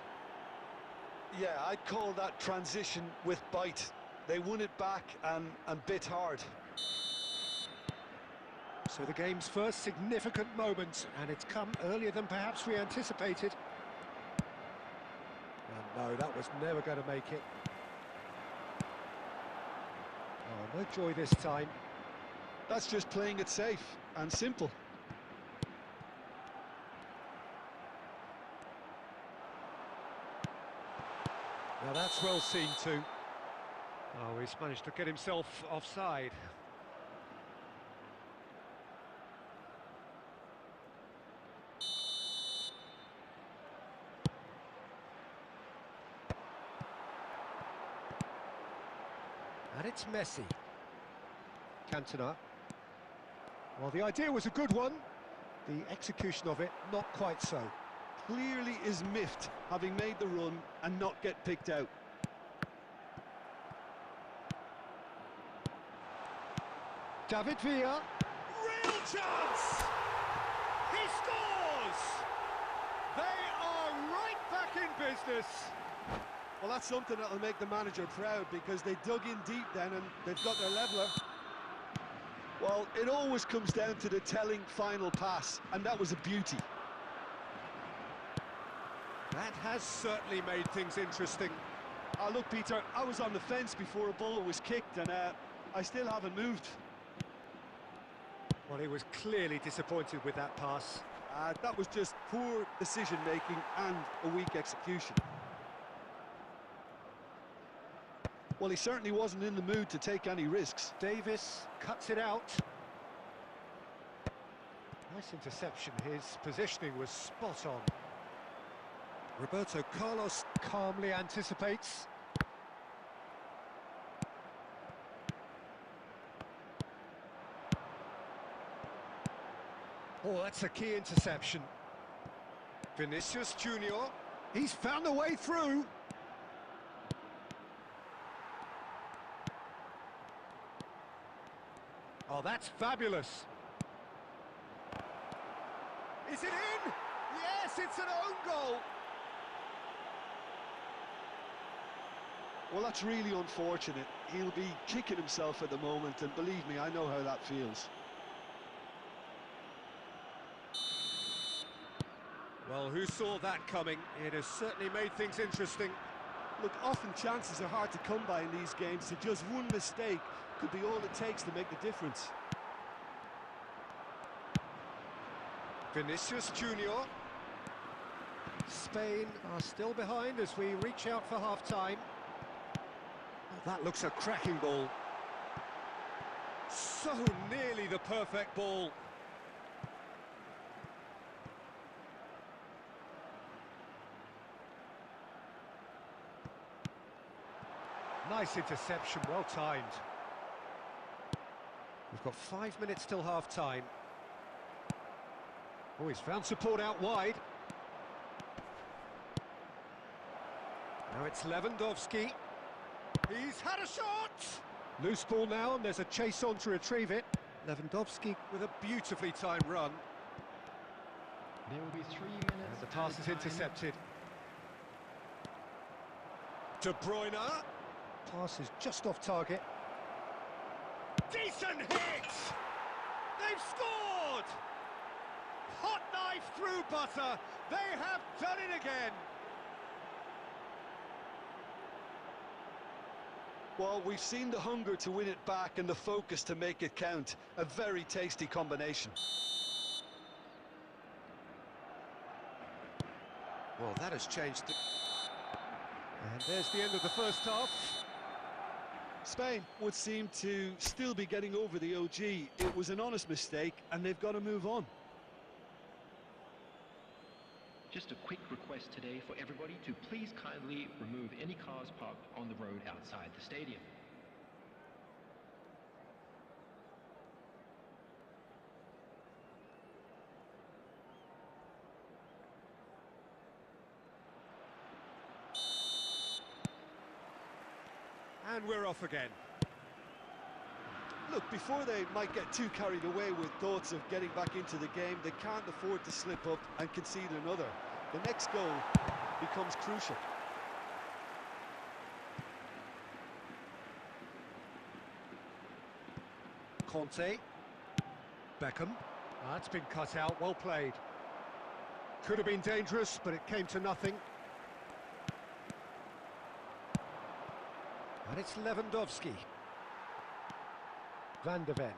Yeah, I'd call that transition with bite. They won it back and bit hard. So the game's first significant moment, and it's come earlier than perhaps we anticipated. And no, that was never going to make it. Oh, no joy this time. That's just playing it safe and simple. Now that's well seen too. Oh, he's managed to get himself offside. And it's Messi. Cantona. Well, the idea was a good one. The execution of it, not quite so. Clearly is miffed, having made the run and not get picked out. David Villa. Real chance! He scores! They are right back in business. Well, that's something that'll make the manager proud because they dug in deep then and they've got their leveller. Well, it always comes down to the telling final pass, and that was a beauty. That has certainly made things interesting. Look, Peter, I was on the fence before a ball was kicked, and I still haven't moved. Well, he was clearly disappointed with that pass. That was just poor decision-making and a weak execution. Well, he certainly wasn't in the mood to take any risks. Davis cuts it out. Nice interception. His positioning was spot on. Roberto Carlos calmly anticipates. Oh, that's a key interception. Vinicius Junior. He's found a way through. Oh, that's fabulous. Is it in? Yes, it's an own goal. Well, that's really unfortunate. He'll be kicking himself at the moment, and believe me, I know how that feels. Well, who saw that coming? It has certainly made things interesting. Look, often chances are hard to come by in these games, so just one mistake could be all it takes to make the difference. Vinicius Junior. Spain are still behind as we reach out for half-time. Oh, that looks a cracking ball. So nearly the perfect ball. Nice interception, well timed. We've got 5 minutes till half-time. Oh, he's found support out wide. Now it's Lewandowski. He's had a shot! Loose ball now, and there's a chase on to retrieve it. Lewandowski with a beautifully timed run. There will be 3 minutes. And the pass is intercepted. De Bruyne. Pass is just off target. Decent hit! They've scored! Hot knife through butter. They have done it again. Well, we've seen the hunger to win it back and the focus to make it count. A very tasty combination. Well, that has changed. And there's the end of the first half. Spain would seem to still be getting over the OG. It was an honest mistake, and they've got to move on. Just a quick request today for everybody to please kindly remove any cars parked on the road outside the stadium. And we're off again. Look, before they might get too carried away with thoughts of getting back into the game, they can't afford to slip up and concede another. The next goal becomes crucial. Conte. Beckham. That's been cut out, well played. Could have been dangerous, but it came to nothing. And it's Lewandowski. Van de Ven.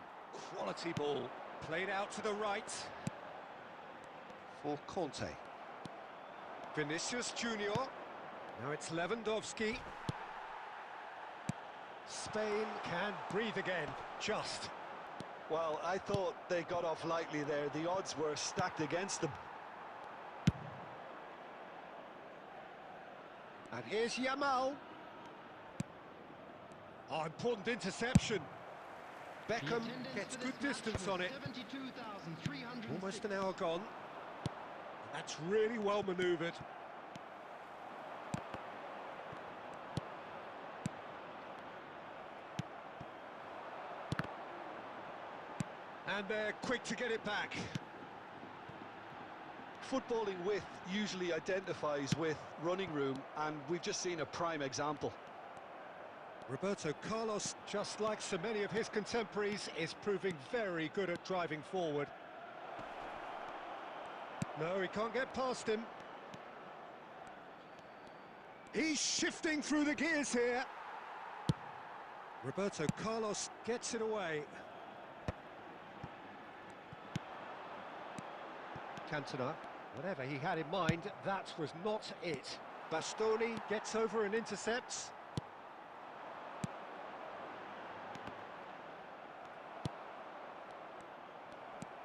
Quality ball. Played out to the right. For Conte. Vinicius Junior. Now it's Lewandowski. Spain can breathe again. Just. Well, I thought they got off lightly there. The odds were stacked against them. And here's Yamal. Oh, important interception. Beckham gets good distance on it. Almost an hour gone. That's really well manoeuvred. And they're quick to get it back. Footballing width usually identifies with running room, and we've just seen a prime example. Roberto Carlos, just like so many of his contemporaries, is proving very good at driving forward. No, he can't get past him. He's shifting through the gears here. Roberto Carlos gets it away. Cantona, whatever he had in mind, that was not it. Bastoni gets over and intercepts.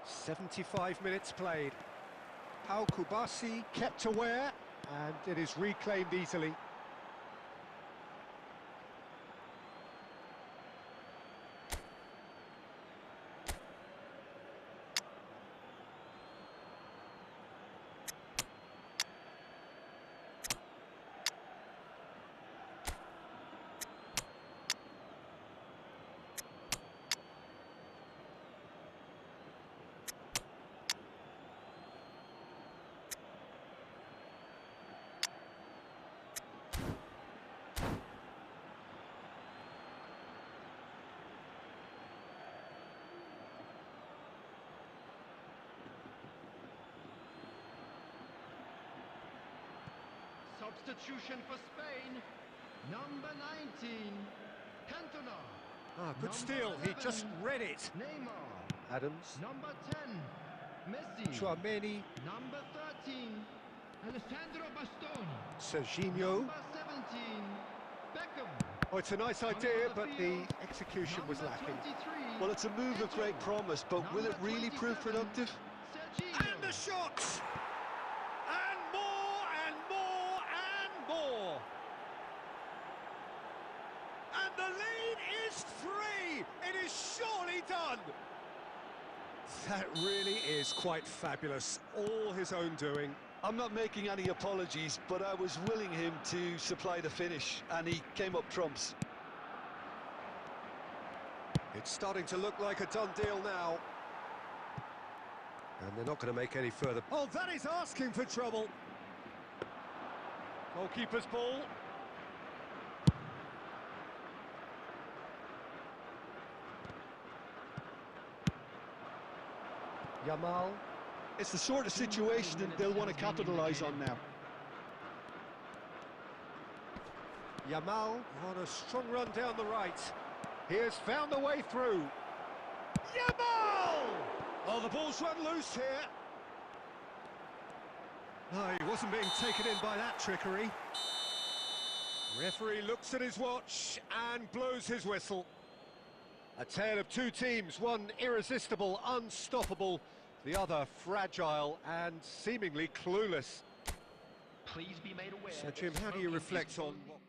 "75 minutes played. Pau Kubasi kept aware, and it is reclaimed easily. Substitution for Spain, number 19, Cantona. Ah, good steal, he just read it. Neymar. Adams. Number 10, Messi. Chouameni. Number 13, Alessandro Bastoni. Serginho. Number 17, Beckham. Oh, it's a nice idea, but the execution was Number lacking. 23, Well, it's a move of great promise, but will it really prove productive? Serginho. And the shot! And more, and more, and more! And the lead is 3! It is surely done! That really is quite fabulous. All his own doing. I'm not making any apologies, but I was willing him to supply the finish, and he came up trumps. It's starting to look like a done deal now. And they're not going to make any further... Oh, that is asking for trouble! Goalkeeper's ball. Yamal. It's the sort of situation that they'll want to capitalise on now. Yamal on a strong run down the right. He has found a way through. Yamal! Oh, the ball's run loose here. No, he wasn't being taken in by that trickery. Referee looks at his watch and blows his whistle. A tale of two teams, one irresistible, unstoppable, the other fragile and seemingly clueless. Please be made aware. So, Jim, how do you reflect on what...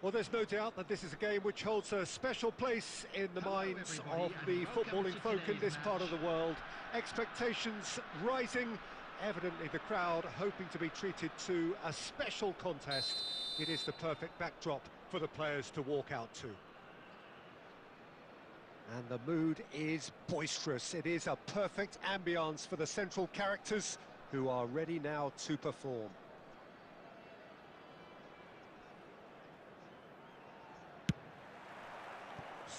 Well, there's no doubt that this is a game which holds a special place in the minds of the footballing folk in this part of the world. Expectations rising, evidently the crowd hoping to be treated to a special contest. It is the perfect backdrop for the players to walk out to. And the mood is boisterous. It is a perfect ambience for the central characters who are ready now to perform.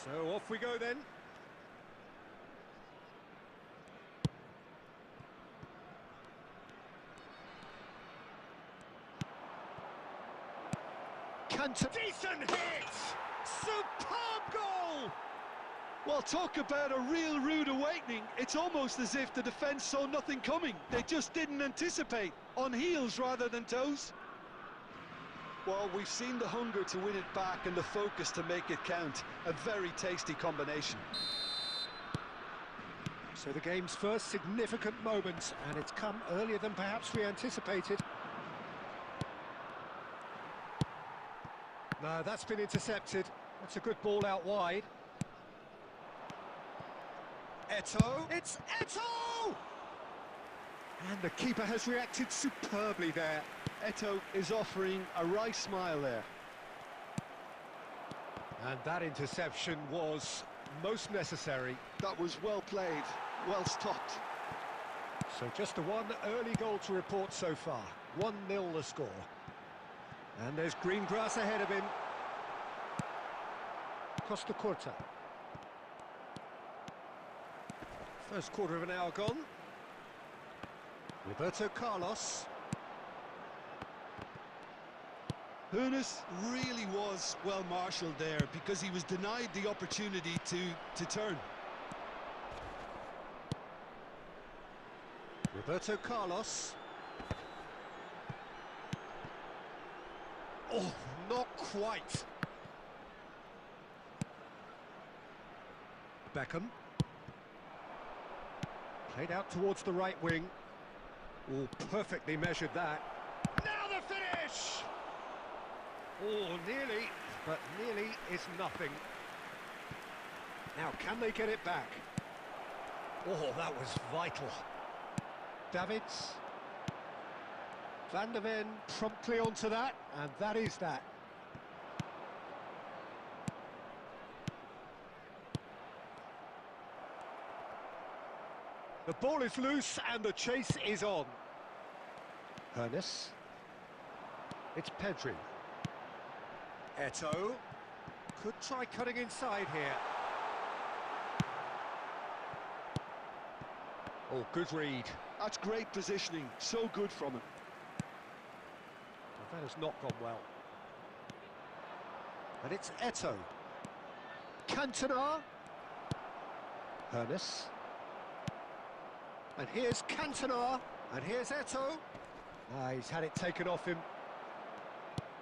So off we go then. Decent hit! Superb goal! Well, talk about a real rude awakening. It's almost as if the defence saw nothing coming. They just didn't anticipate. On heels rather than toes. Well, we've seen the hunger to win it back and the focus to make it count. A very tasty combination. So the game's first significant moment, and it's come earlier than perhaps we anticipated. No, that's been intercepted. That's a good ball out wide. Eto'o, it's Eto'o! And the keeper has reacted superbly there. Eto'o is offering a wry smile there. And that interception was most necessary. That was well played, well stopped. So just a one early goal to report so far. 1-0 the score. And there's green grass ahead of him. Costa Curta. First quarter of an hour gone. Roberto Carlos. Hoeneß really was well marshalled there because he was denied the opportunity to turn. Roberto Carlos. Oh, not quite. Beckham. Played out towards the right wing. Oh, perfectly measured that. Now the finish! Oh, nearly, but nearly is nothing. Now, can they get it back? Oh, that was vital. Davids. Van der Ven promptly onto that, and that is that. The ball is loose and the chase is on. Hoeneß. It's Pedri. Eto'o. Could try cutting inside here. Oh, good read. That's great positioning, so good from him. Well, that has not gone well. And it's Eto'o. Cantona. Hoeneß. And here's Cantona. And here's Eto'o. Ah, he's had it taken off him.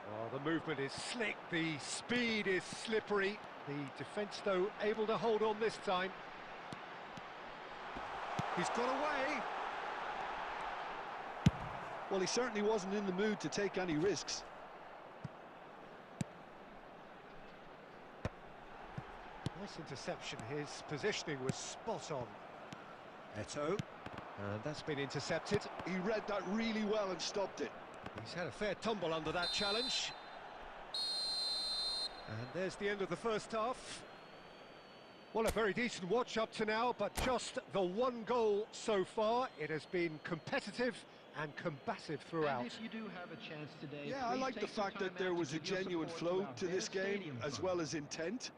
Oh, the movement is slick, the speed is slippery. The defence, though, able to hold on this time. He's got away. Well, he certainly wasn't in the mood to take any risks. Nice interception. His positioning was spot on. Eto'o. And that's been intercepted. He read that really well and stopped it. He's had a fair tumble under that challenge. And there's the end of the first half. Well, a very decent watch up to now, but just the one goal so far. It has been competitive and combative throughout. And if you do have a chance today, Yeah, I like the fact that there was a genuine flow to this game, as well as intent.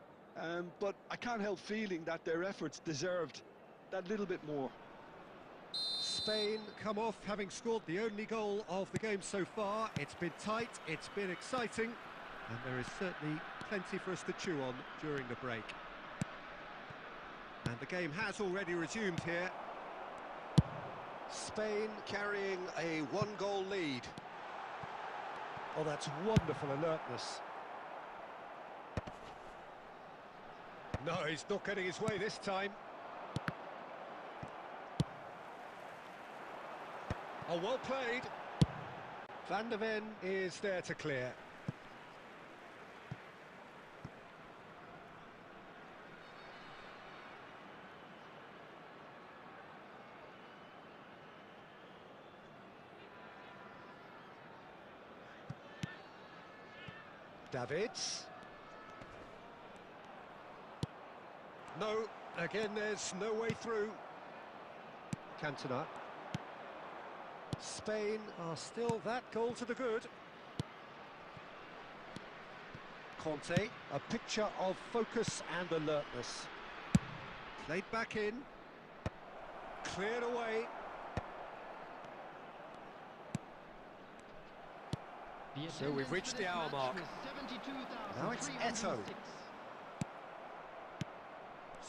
But I can't help feeling that their efforts deserved that little bit more. Spain come off having scored the only goal of the game so far. It's been tight, it's been exciting, and there is certainly plenty for us to chew on during the break. And the game has already resumed here. Spain carrying a one-goal lead. Oh, that's wonderful alertness. No, he's not getting his way this time. Oh, well played. Van der Ven is there to clear. Davids. No, again there's no way through. Cantona. Spain are still that goal to the good. Conte, a picture of focus and alertness. Played back in. Cleared away. So we've reached the hour mark. Now it's Eto'o.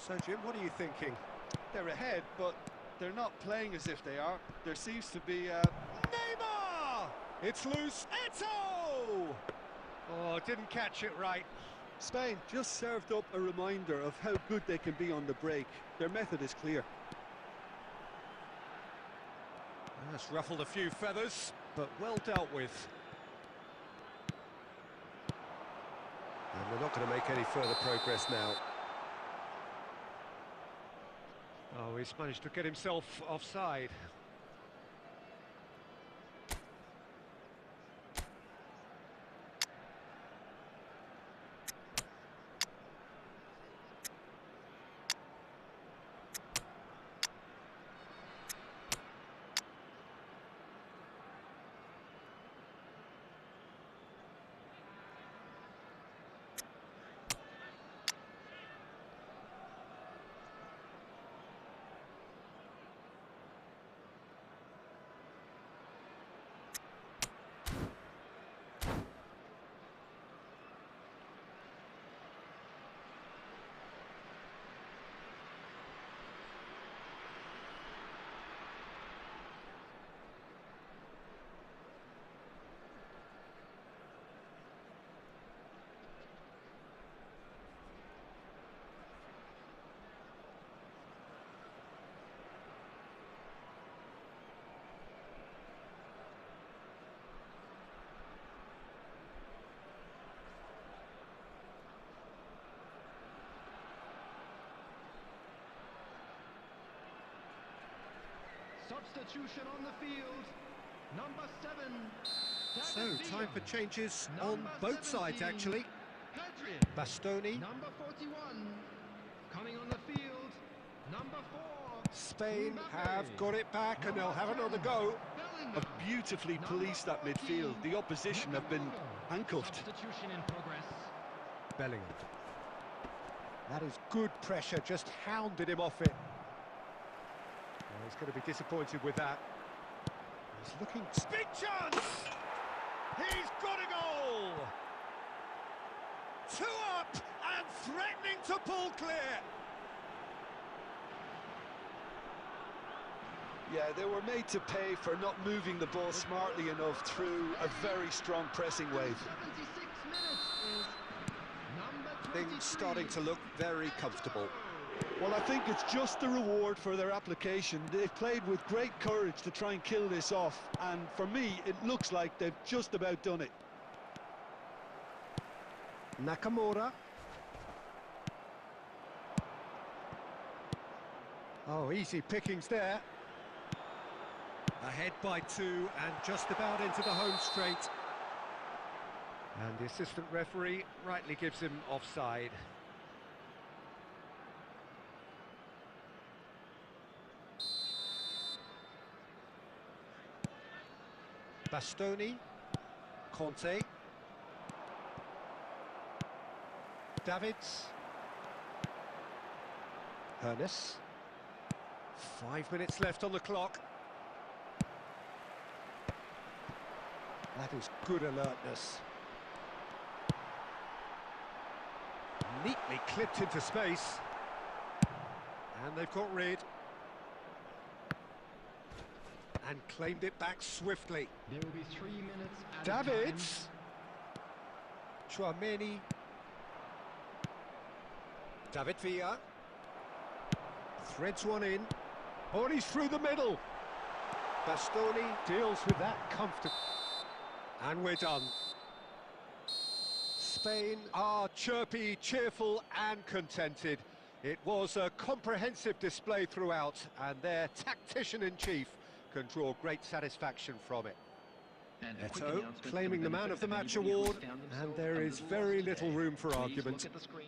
So, Jim, what are you thinking? They're ahead, but they're not playing as if they are. There seems to be Neymar! It's loose. Eto! Oh, didn't catch it right. Spain just served up a reminder of how good they can be on the break. Their method is clear. That's ruffled a few feathers, but well dealt with. And they're not going to make any further progress now. Oh, he's managed to get himself offside. Substitution on the field. Number 7. So, time for changes on Number both sides, 17, actually. Pedri. Bastoni. Number 41. Coming on the field. Number 4. Spain Mbappe. have got it back and they'll have another go. Bellingham. Have beautifully policed that midfield. The opposition have been handcuffed. Substitution in progress. Bellingham. That is good pressure, just hounded him off it. Oh, he's going to be disappointed with that. He's looking... Big chance! He's got a goal! 2 up and threatening to pull clear. Yeah, they were made to pay for not moving the ball smartly enough through a very strong pressing wave. 76 minutes is number 23. Things starting to look very comfortable. Well, I think it's just the reward for their application. They've played with great courage to try and kill this off, and for me, it looks like they've just about done it. Nakamura. Oh, easy pickings there. Ahead by 2 and just about into the home straight. And the assistant referee rightly gives him offside. Bastoni. Conte. Davids. Ernest. 5 minutes left on the clock. That is good alertness. Neatly clipped into space. And they've got rid. And claimed it back swiftly. There will be 3 minutes at Davids. Chouameni. David Villa. Threads one in. Oh, he's through the middle. Bastoni deals with that comfortably. And we're done. Spain are chirpy, cheerful and contented. It was a comprehensive display throughout, and their tactician-in-chief can draw great satisfaction from it. Eto claiming the Man of the Match award, and there is very little room for argument. Look at the screen.